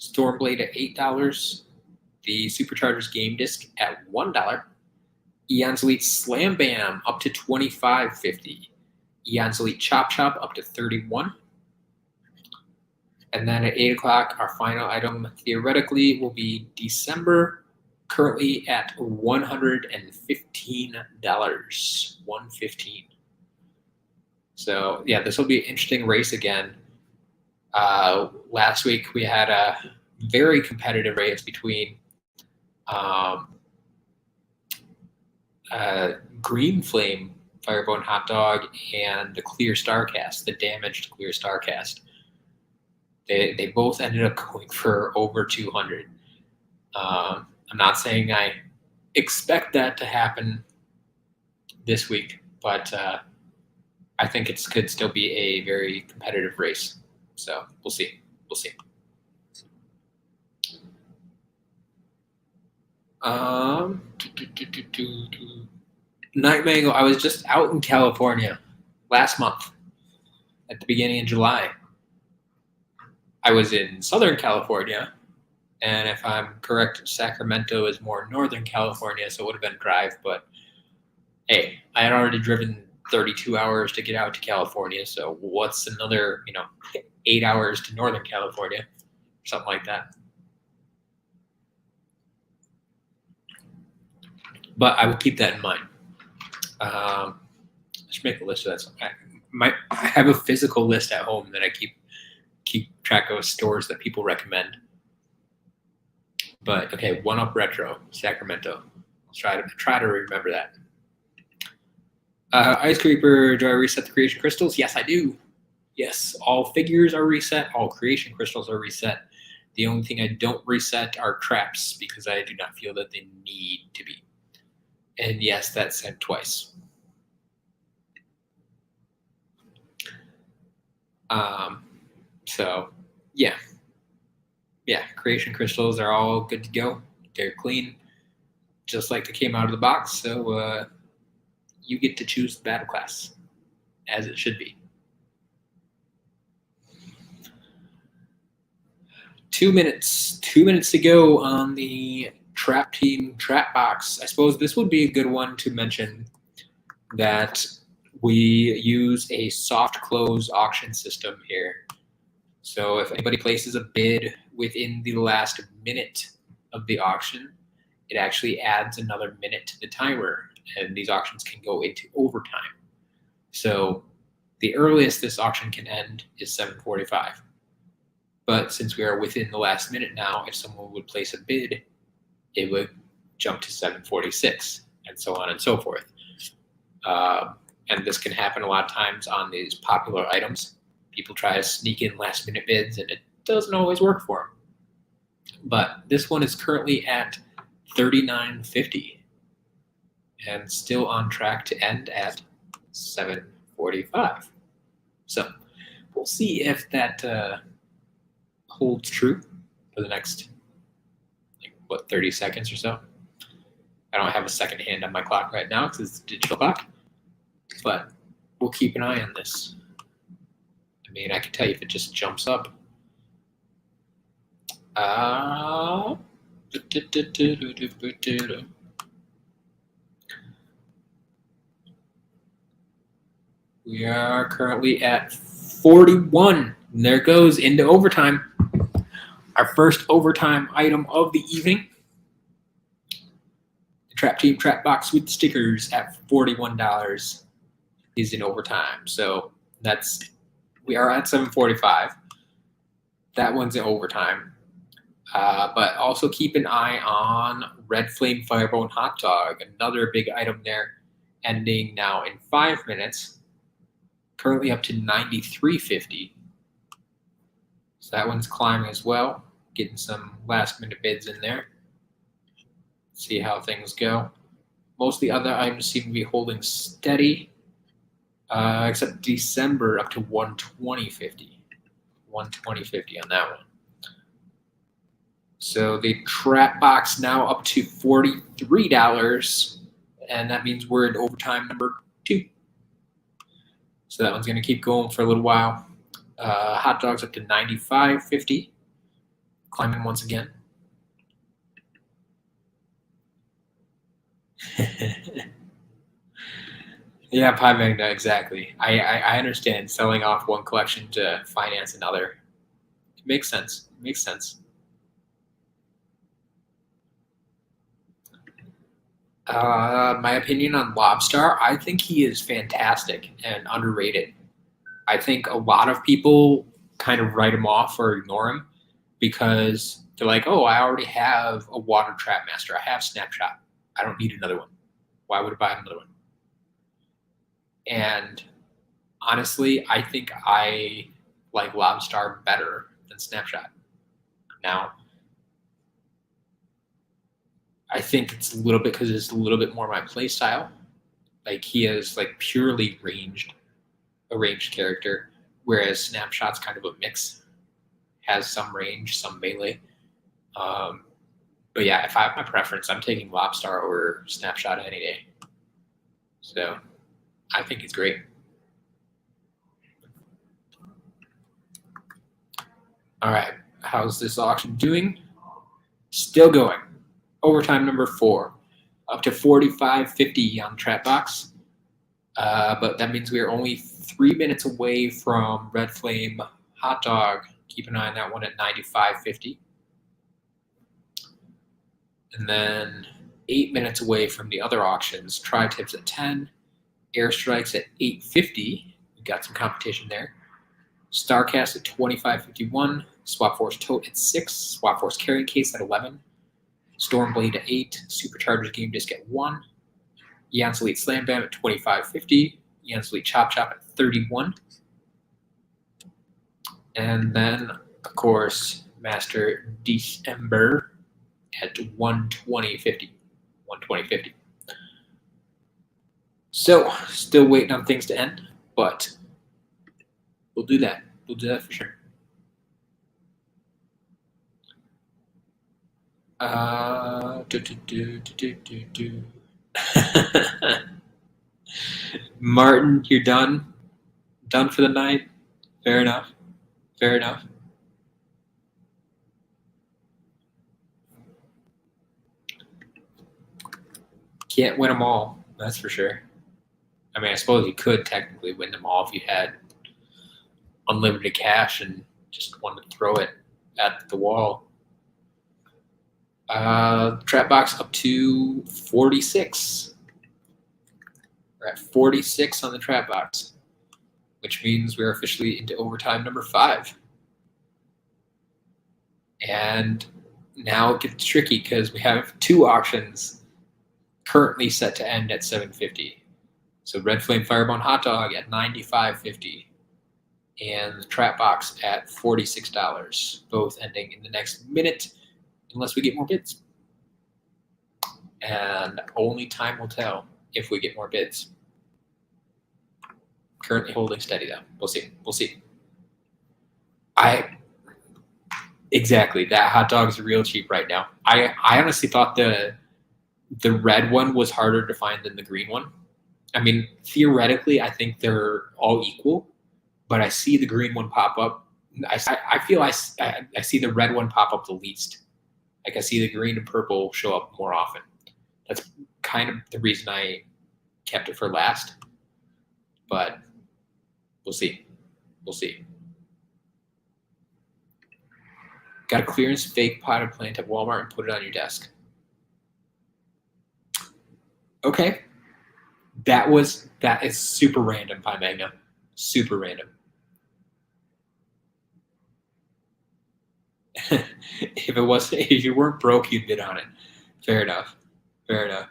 Stormblade at $8, the Superchargers Game Disc at $1, Eon's Elite Slam Bam up to $25.50, Eon's Elite Chop Chop up to $31. And then at 8 o'clock, our final item theoretically will be Dec-Ember, currently at $115. $115. So yeah, this will be an interesting race again. Last week we had a very competitive race between Green Flame Firebone Hot Dog and the Clear Starcast, the damaged Clear Starcast. They both ended up going for over 200. I'm not saying I expect that to happen this week, but I think it could still be a very competitive race. So we'll see. We'll see. Night Mango. I was just out in California last month at the beginning of July. I was in Southern California, and if I'm correct, Sacramento is more Northern California, so it would have been a drive. But hey, I had already driven 32 hours to get out to California, so what's another 8 hours to Northern California, something like that. But I will keep that in mind. I should make a list of that. I have a physical list at home that I keep track of stores that people recommend. But okay, One Up Retro, Sacramento. I'll try to remember that. Ice Creeper, do I reset the creation crystals? Yes, I do. Yes, all figures are reset. All creation crystals are reset. The only thing I don't reset are traps because I do not feel that they need to be. And yes, that's said twice. So yeah, creation crystals are all good to go. They're clean, just like they came out of the box. So you get to choose the battle class as it should be. 2 minutes. 2 minutes to go on the Trap Team Trap Box. I suppose this would be a good one to mention that we use a soft close auction system here. So if anybody places a bid within the last minute of the auction, it actually adds another minute to the timer, and these auctions can go into overtime. So the earliest this auction can end is 7:45. But since we are within the last minute now, if someone would place a bid, it would jump to 7:46, and so on and so forth. And this can happen a lot of times on these popular items. People try to sneak in last-minute bids, and it doesn't always work for them. But this one is currently at $39.50 and still on track to end at 7:45. So we'll see if that holds true for the next 30 seconds or so. I don't have a second hand on my clock right now because it's a digital clock, but we'll keep an eye on this. I mean, I can tell you if it just jumps up. We are currently at 41. And there it goes into overtime. Our first overtime item of the evening. The Trap Team Trap Box with stickers at $41 is in overtime. So we are at 7:45. That one's in overtime. But also keep an eye on Red Flame Firebone Hot Dog, another big item there, ending now in 5 minutes. Currently up to $93.50. So that one's climbing as well. Getting some last minute bids in there. See how things go. Most of the other items seem to be holding steady, except Dec-Ember up to $120.50. $120.50 on that one. So the trap box now up to $43, and that means we're in overtime number 2. So that one's going to keep going for a little while. Hot dogs up to $95.50, climbing once again. Yeah, Pie Magna, exactly. I understand selling off one collection to finance another. It makes sense. It makes sense. My opinion on Lobstar, I think he is fantastic and underrated. I think a lot of people kind of write him off or ignore him because they're like, oh, I already have a Water Trap Master. I have Snapshot. I don't need another one. Why would I buy another one? And honestly, I think I like Lobstar better than Snapshot. Now, I think it's a little bit because it's a little bit more my play style. Like he is like purely a ranged character, whereas Snapshot's kind of a mix. Has some range, some melee. But yeah, if I have my preference, I'm taking Lobstar over Snapshot any day. So I think he's great. All right, how's this auction doing? Still going. Overtime number 4, up to $45.50 on the trap box. But that means we are only 3 minutes away from Red Flame Hot Dog. Keep an eye on that one at $95.50. And then 8 minutes away from the other auctions. Tri-Tips at 10, Airstrikes at $8.50. We got some competition there. Starcast at $25.51. Swap Force Tote at 6. Swap Force Carrying Case at 11. Stormblade at 8. Superchargers Game Disc at 1. Jan's Elite Slam Bam at $25.50. Jan's Elite Chop Chop at $31. And then, of course, Master Dec-Ember at $120.50. $120.50. So, still waiting on things to end, but we'll do that. We'll do that for sure. Martin, you're done? Done for the night? Fair enough. Fair enough. Can't win them all, that's for sure. I mean, I suppose you could technically win them all if you had unlimited cash and just wanted to throw it at the wall. Trap box up to 46. We're at 46 on the trap box, which means we're officially into overtime number 5. And now it gets tricky because we have 2 auctions currently set to end at $7.50. So Red Flame Firebone Hot Dog at $95.50. And the trap box at $46, both ending in the next minute, unless we get more bids. And only time will tell if we get more bids. Currently holding steady, though. We'll see. We'll see. Exactly. That hot dog is real cheap right now. I honestly thought the red one was harder to find than the green one. I mean, theoretically, I think they're all equal, but I see the green one pop up. I feel I see the red one pop up the least. Like I see the green and purple show up more often. That's kind of the reason I kept it for last. But We'll see. We'll see. Got a clearance fake potted plant at Walmart and put it on your desk. Okay. That is super random, Pi Magna. Super random. If you weren't broke, you'd bid on it. Fair enough. Fair enough.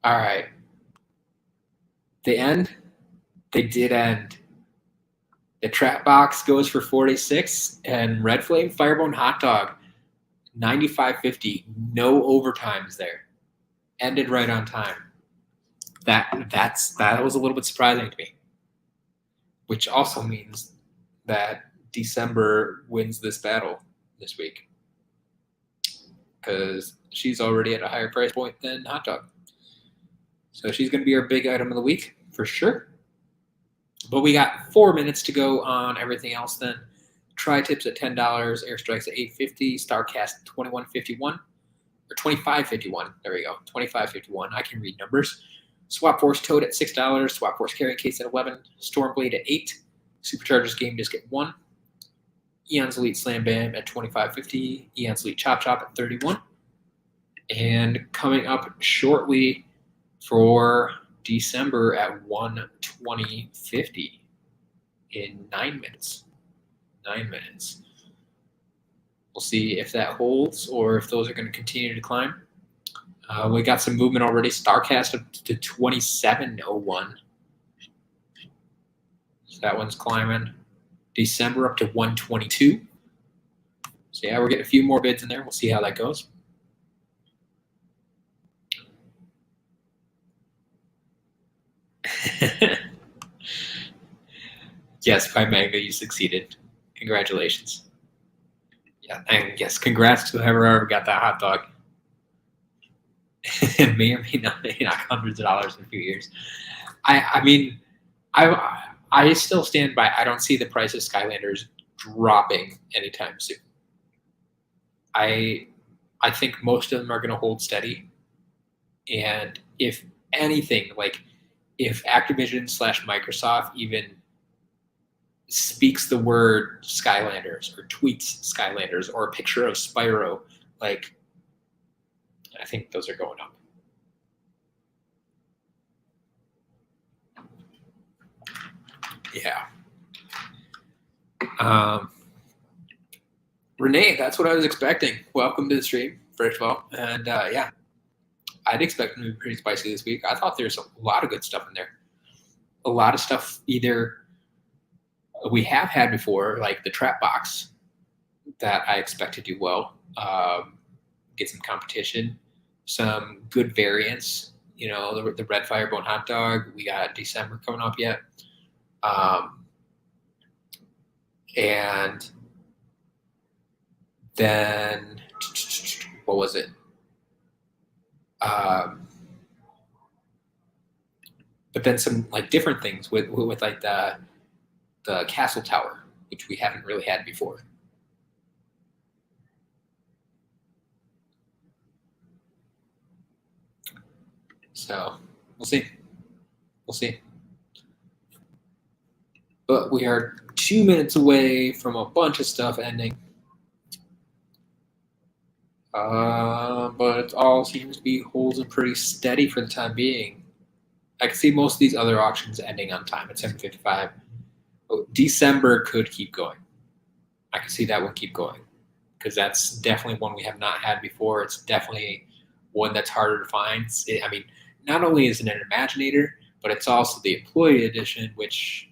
All right. They end. They did end. The trap box goes for 46, and Red Flame Firebone Hot Dog, 95.50. No overtimes there. Ended right on time. That was a little bit surprising to me. Which also means that Dec-Ember wins this battle this week. Because she's already at a higher price point than Hot Dog. So she's going to be our big item of the week, for sure. But we got 4 minutes to go on everything else then. Tri-tips at $10, airstrikes at $8.50, Starcast at $21.51, or $25.51. There we go, $25.51. I can read numbers. Swap Force Toad at $6, Swap Force Carrying Case at $11, Stormblade at $8, Superchargers Game Disc at $1, Eon's Elite Slam Bam at $25.50, Eon's Elite Chop Chop at $31. And coming up shortly for Dec-Ember at $120.50 in 9 minutes. 9 minutes. We'll see if that holds or if those are going to continue to climb. We got some movement already. Starcast up to 27.01. So that one's climbing. Dec-Ember up to 122. So yeah, we're getting a few more bids in there. We'll see how that goes. Yes, Pi Magna, you succeeded. Congratulations. Yeah, and yes, congrats to whoever got that hot dog. It may or may not knock hundreds of dollars in a few years. I mean, I still stand by. I don't see the price of Skylanders dropping anytime soon. I think most of them are going to hold steady, and if anything, like if Activision / Microsoft even speaks the word Skylanders or tweets Skylanders or a picture of Spyro, like I think those are going up. Yeah. Renee, that's what I was expecting. Welcome to the stream, first of all. And yeah, I'd expect them to be pretty spicy this week. I thought there's a lot of good stuff in there. A lot of stuff either we have had before, like the trap box, that I expect to do well. Get some competition, some good variants. You know, the red firebone hot dog. We got Dec-Ember coming up yet. And then what was it? But then some like different things with like the castle tower, which we haven't really had before. So we'll see. We'll see. But we are 2 minutes away from a bunch of stuff ending. But it all seems to be holding pretty steady for the time being. I can see most of these other auctions ending on time at 7:55. Dec-Ember could keep going. I can see that one keep going because that's definitely one we have not had before. It's definitely one that's harder to find. I mean, not only is it an Imaginator, but it's also the Employee Edition, which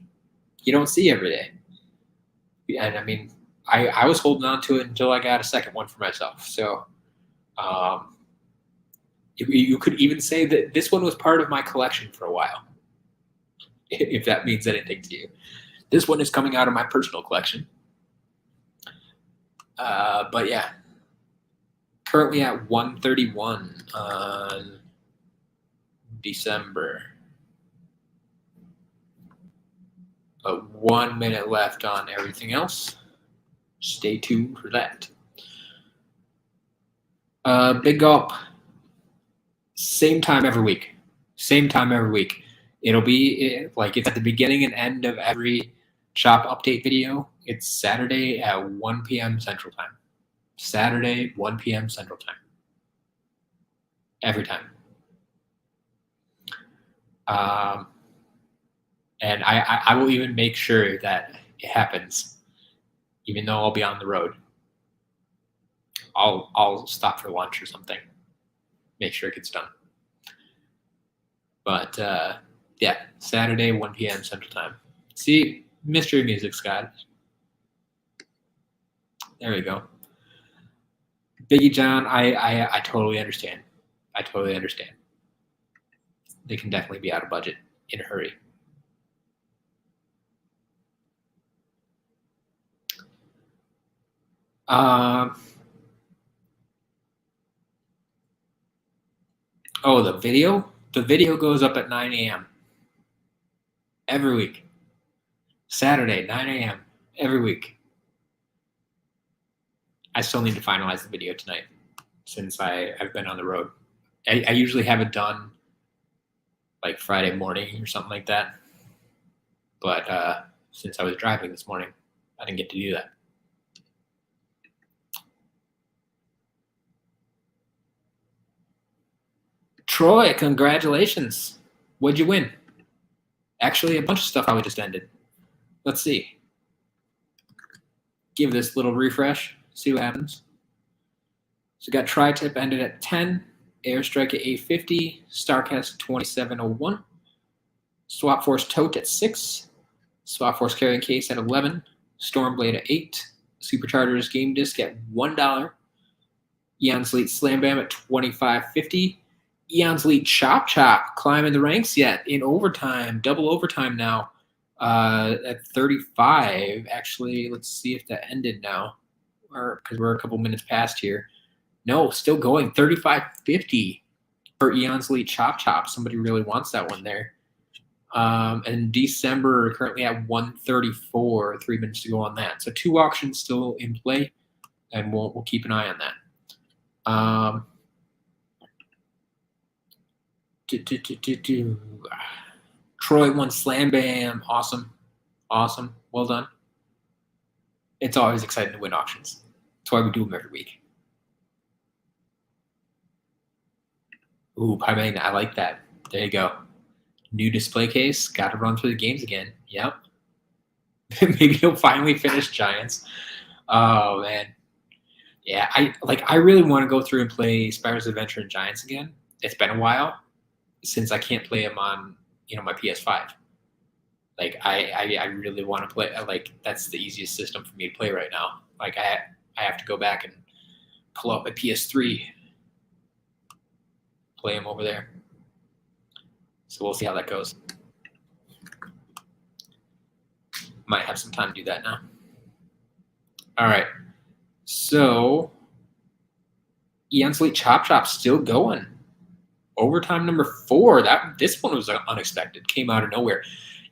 you don't see every day. And I mean, I was holding on to it until I got a second one for myself. So you could even say that this one was part of my collection for a while, if that means anything to you. This one is coming out of my personal collection. But yeah, currently at 131 on Dec-Ember. But 1 minute left on everything else. Stay tuned for that. Big Gulp. Same time every week. Same time every week. It'll be like it's at the beginning and end of every shop update video. It's Saturday at 1 p.m. Central Time. Saturday, 1 p.m. Central Time. Every time. And I will even make sure that it happens, even though I'll be on the road. I'll stop for lunch or something. Make sure it gets done. But yeah, Saturday, 1 p.m. Central Time. See, mystery music, Scott. There we go. Biggie John, I totally understand. I totally understand. They can definitely be out of budget in a hurry. Oh, the video? The video goes up at 9 a.m. every week. Saturday, 9 a.m. every week. I still need to finalize the video tonight since I've been on the road. I usually have it done like Friday morning or something like that. But since I was driving this morning, I didn't get to do that. Troy, congratulations. What'd you win? Actually, a bunch of stuff I just ended. Let's see. Give this little refresh. See what happens. So we got Tri-Tip ended at 10. Airstrike at 850. Starcast at 2701. Swap Force Tote at 6. Swap Force Carrying Case at 11. Stormblade at 8. Superchargers Game Disc at $1. Eon's Elite Slam Bam at $25.50. Eon's Elite Chop Chop climbing the ranks yet in overtime, double overtime now at 35. Actually, let's see if that ended now, or because we're a couple minutes past here. No, still going. 35.50 for Eon's Elite Chop Chop. Somebody really wants that one there. And Dec-Ember currently at 134. 3 minutes to go on that. So 2 auctions still in play, and we'll keep an eye on that. Troy won Slam Bam. Awesome. Well done. It's always exciting to win auctions. That's why we do them every week. Ooh, Pymane, I like that. There you go. New display case. Got to run through the games again. Yep. Maybe he'll finally finish Giants. Oh, man. Yeah, I really want to go through and play Spyro's Adventure and Giants again. It's been a while since I can't play them on, my PS5. Like I really want to play. Like that's the easiest system for me to play right now. Like I have to go back and pull out my PS3, play them over there. So we'll see how that goes. Might have some time to do that now. All right. So Eon's Elite Chop Chop still going. Overtime number 4. This one was unexpected. Came out of nowhere.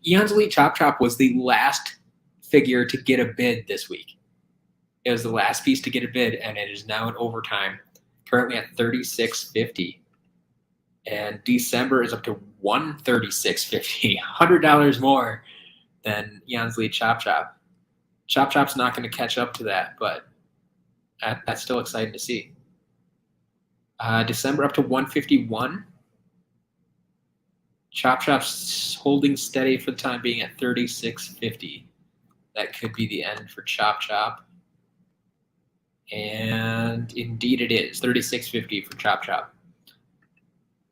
Eon's Elite Chop Chop was the last figure to get a bid this week. It was the last piece to get a bid, and it is now in overtime, currently at $36.50. And Dec-Ember is up to $136.50, $100 more than Eon's Elite Chop Chop. Chop Chop's not going to catch up to that, but that's still exciting to see. Dec-Ember up to $151. Chop Chop's holding steady for the time being at $36.50. That could be the end for Chop Chop. And indeed it is. $36.50 for Chop Chop.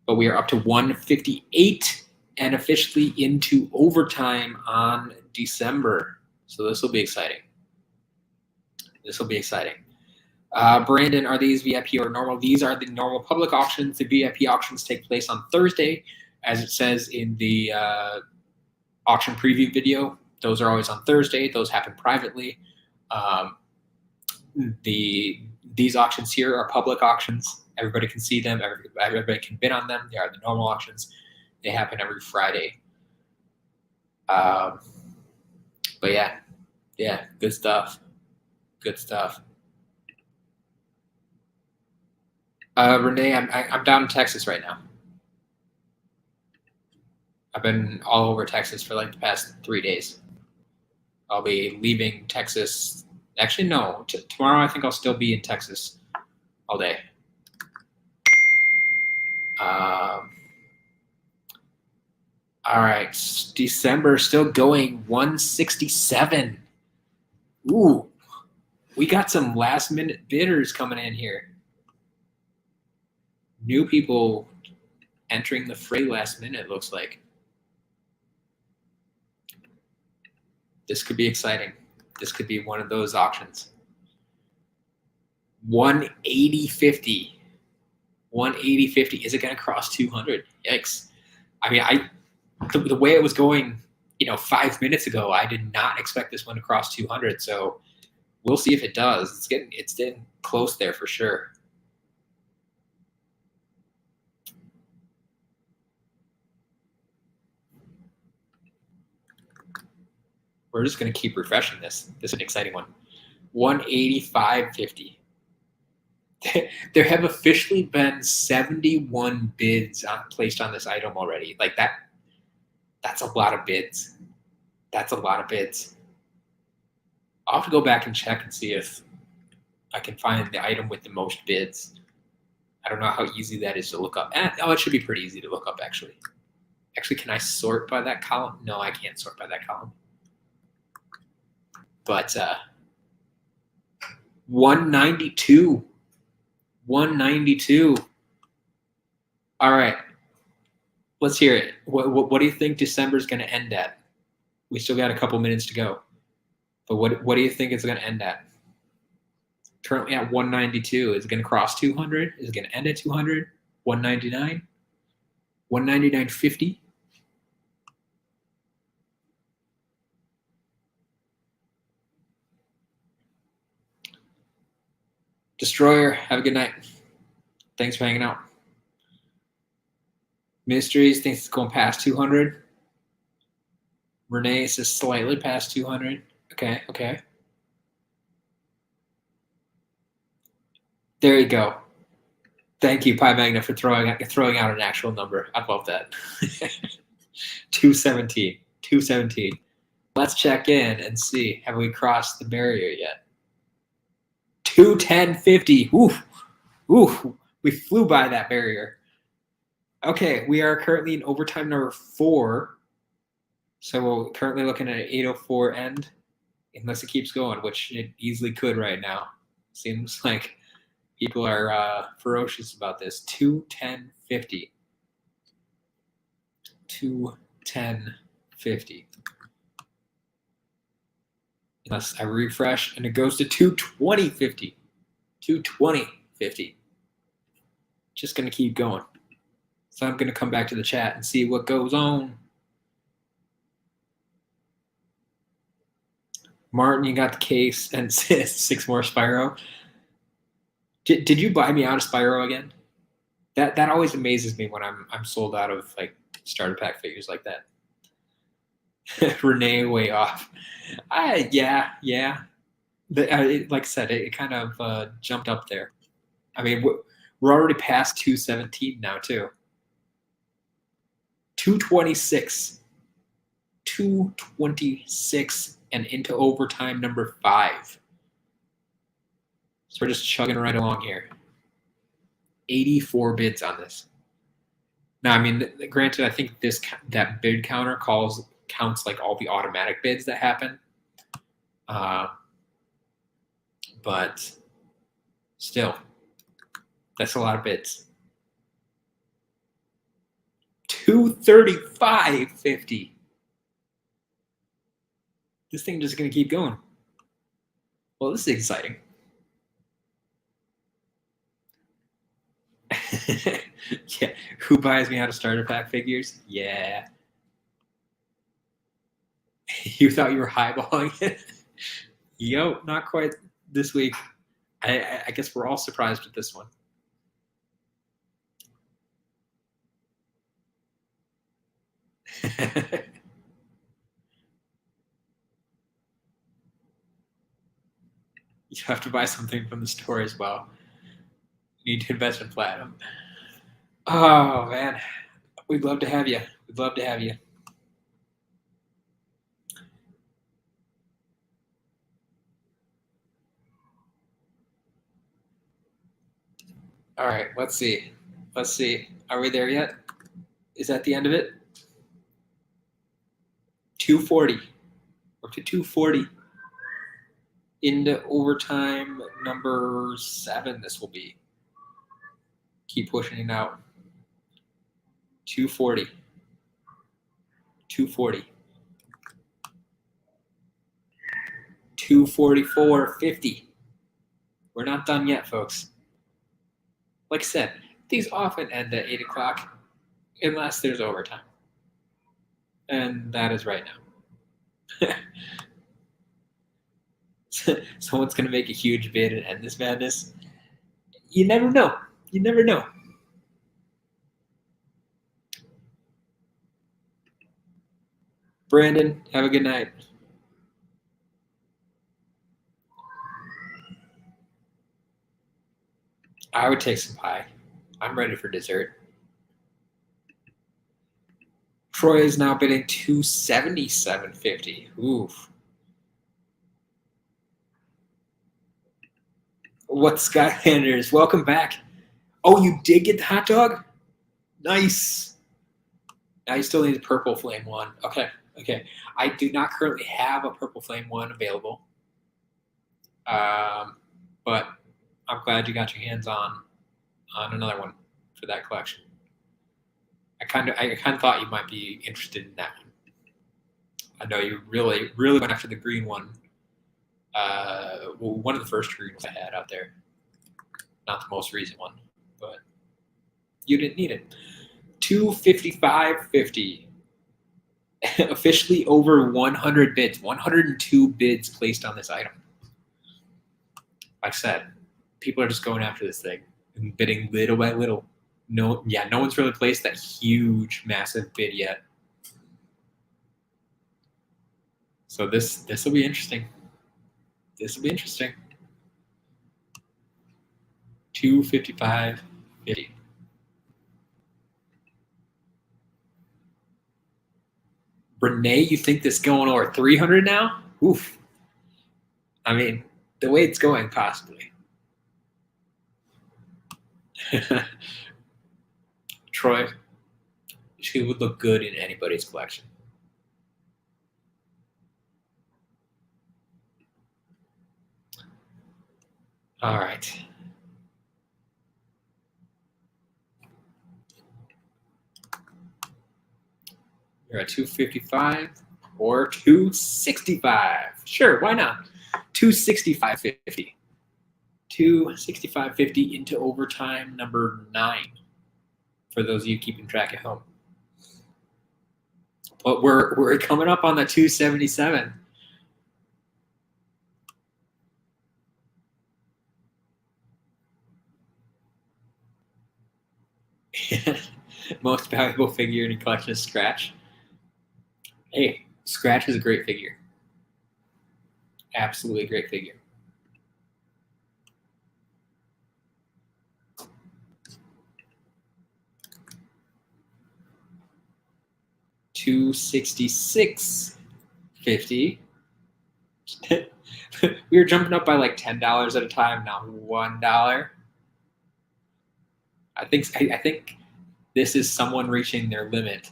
But we are up to $158 and officially into overtime on Dec-Ember. So this will be exciting. Brandon, are these VIP or normal? These are the normal public auctions. The VIP auctions take place on Thursday, as it says in the auction preview video. Those are always on Thursday. Those happen privately. These auctions here are public auctions. Everybody can see them. Everybody can bid on them. They are the normal auctions. They happen every Friday. But yeah, good stuff. Renee, I'm down in Texas right now. I've been all over Texas for like the past 3 days. I'll be leaving Texas. Actually, no. Tomorrow, I think I'll still be in Texas all day. All right, December still going 167. Ooh, we got some last minute bidders coming in here. New people entering the fray last minute, looks like. This could be exciting. This could be one of those auctions. 180.50. 180.50. Is it going to cross 200? Yikes. I mean, the way it was going, 5 minutes ago, I did not expect this one to cross 200. So we'll see if it does. It's getting close there for sure. We're just going to keep refreshing this. This is an exciting one. 185.50. There have officially been 71 bids placed on this item already. Like that's a lot of bids. That's a lot of bids. I'll have to go back and check and see if I can find the item with the most bids. I don't know how easy that is to look up. It should be pretty easy to look up, actually. Actually, can I sort by that column? No, I can't sort by that column. But 192. 192. All right. Let's hear it. What do you think December's going to end at? We still got a couple minutes to go. But what do you think it's going to end at? Currently at 192. Is it going to cross 200? Is it going to end at 200? 199? 199.50? Destroyer, have a good night. Thanks for hanging out. Mysteries thinks it's going past 200. Renee says slightly past 200. Okay. There you go. Thank you, Pi Magna, for throwing out an actual number. I love that. 217. 217. Let's check in and see. Have we crossed the barrier yet? 210.50. Ooh. We flew by that barrier. Okay, we are currently in overtime number 4. So we're currently looking at an 804 end, unless it keeps going, which it easily could right now. Seems like people are ferocious about this. 210.50. 210.50. Unless I refresh and it goes to 220.50. 220.50. Just going to keep going. So I'm going to come back to the chat and see what goes on. Martin, you got the case and 6 more Spyro. Did you buy me out of Spyro again? That always amazes me when I'm sold out of like starter pack figures like that. Renee way off. Yeah. Like I said, it kind of jumped up there. I mean, we're already past 217 now too. 226. 226 and into overtime number 5. So we're just chugging right along here. 84 bids on this. Now, I mean, granted, I think that bid counter counts like all the automatic bids that happen. But still, that's a lot of bids. 235.50. This thing just going to keep going. Well, this is exciting. Yeah, who buys me out of starter pack figures? Yeah. You thought you were highballing it? Yo, not quite this week. I guess we're all surprised with this one. You have to buy something from the store as well. You need to invest in platinum. Oh, man. We'd love to have you. We'd love to have you. All right, let's see. Let's see. Are we there yet? Is that the end of it? 240. We're up to 240. Into overtime number 7, this will be. Keep pushing it out. 240. 240. 244.50. We're not done yet, folks. Like I said, these often end at 8 o'clock unless there's overtime. And that is right now. Someone's going to make a huge bid and end this madness. You never know. You never know. Brandon, have a good night. I would take some pie. I'm ready for dessert. Troy is now bidding $277.50. Oof. What Skylanders? Welcome back. Oh, you did get the hot dog? Nice. Now you still need the purple flame one. Okay. Okay. I do not currently have a purple flame one available. But I'm glad you got your hands on another one for that collection. I kind of thought you might be interested in that one. I know you really went after the green one. Well, one of the first green ones I had out there, not the most recent one, but you didn't need it. $255.50. Officially over 100 bids. 102 bids placed on this item. Like I said, people are just going after this thing and bidding little by little. No one's really placed that huge, massive bid yet. So this will be interesting. This will be interesting. $255.50. Renee, you think this going over 300 now? Oof. I mean, the way it's going, possibly. Troy, she would look good in anybody's collection. All right. You're at 255 or 265. Sure, why not? 265.50. 265.50 into overtime number 9. For those of you keeping track at home. But we're coming up on the 277. Most valuable figure in your collection is Scratch. Hey, Scratch is a great figure. Absolutely a great figure. $266.50. We were jumping up by like $10 at a time. Now $1. I think this is someone reaching their limit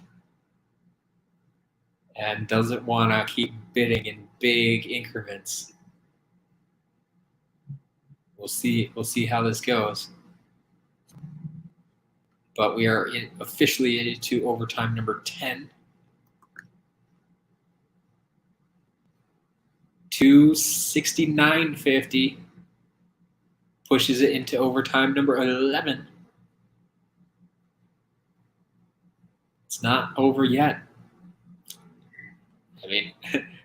and doesn't want to keep bidding in big increments. We'll see how this goes. But we are officially into overtime number 10. $269.50 pushes it into overtime number 11. It's not over yet. I mean,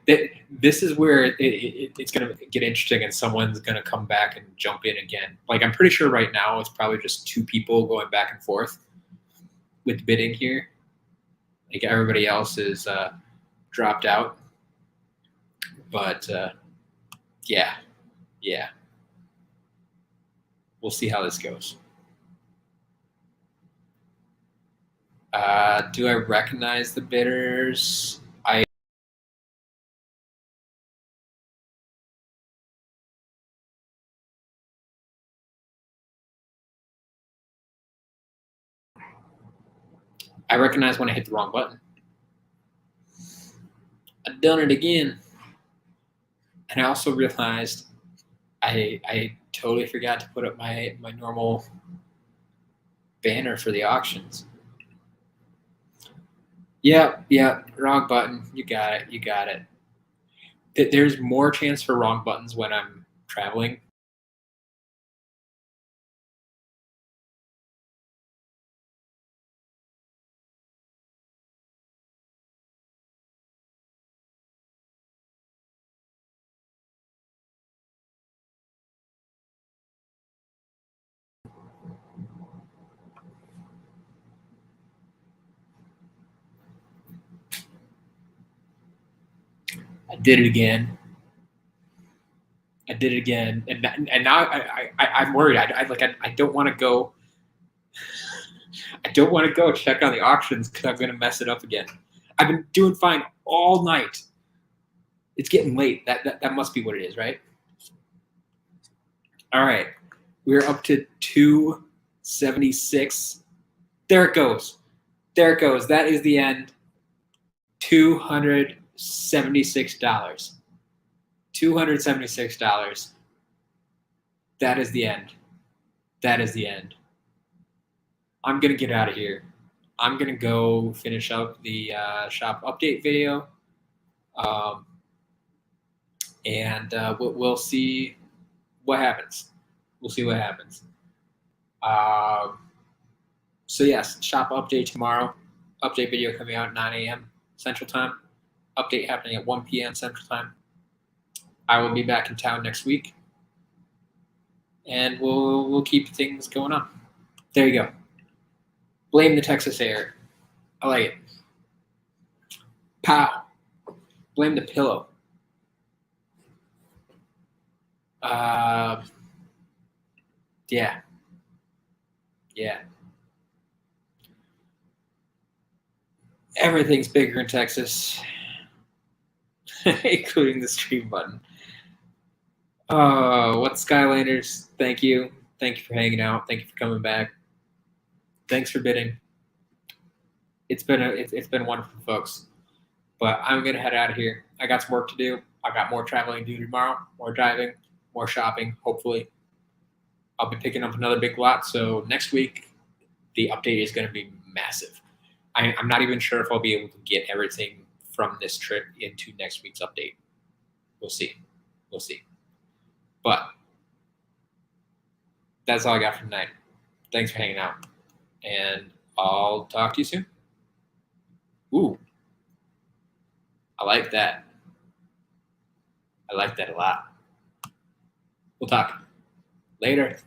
this is where it's going to get interesting, and someone's going to come back and jump in again. Like, I'm pretty sure right now it's probably just 2 people going back and forth with bidding here. Like, everybody else is dropped out. But yeah. We'll see how this goes. Do I recognize the bidders? I recognize when I hit the wrong button. I've done it again. And I also realized I totally forgot to put up my normal banner for the auctions. Yeah, wrong button. You got it. There's more chance for wrong buttons when I'm traveling. I did it again. And now I'm worried. I don't want to go. I don't want to go check on the auctions because I'm going to mess it up again. I've been doing fine all night. It's getting late. That must be what it is, right? All right, we're up to 276. There it goes. That is the end. $276. $276. That is the end. I'm gonna get out of here. I'm gonna go finish up the shop update video, and we'll see what happens. So yes, shop update tomorrow. Update video coming out at 9 a.m. Central Time. Update happening at 1 p.m. Central Time. I will be back in town next week, and we'll keep things going on. There you go. Blame the Texas air. I like it. Pow. Blame the pillow. Yeah. Everything's bigger in Texas, including the stream button. What's Skylanders? Thank you for hanging out. Thank you for coming back. Thanks for bidding. It's been wonderful, folks. But I'm gonna head out of here. I got some work to do. I got more traveling to do tomorrow. More driving. More shopping. Hopefully, I'll be picking up another big lot. So next week, the update is going to be massive. I'm not even sure if I'll be able to get everything from this trip into next week's update. We'll see. But that's all I got for tonight. Thanks for hanging out. And I'll talk to you soon. Ooh. I like that. I like that a lot. We'll talk later.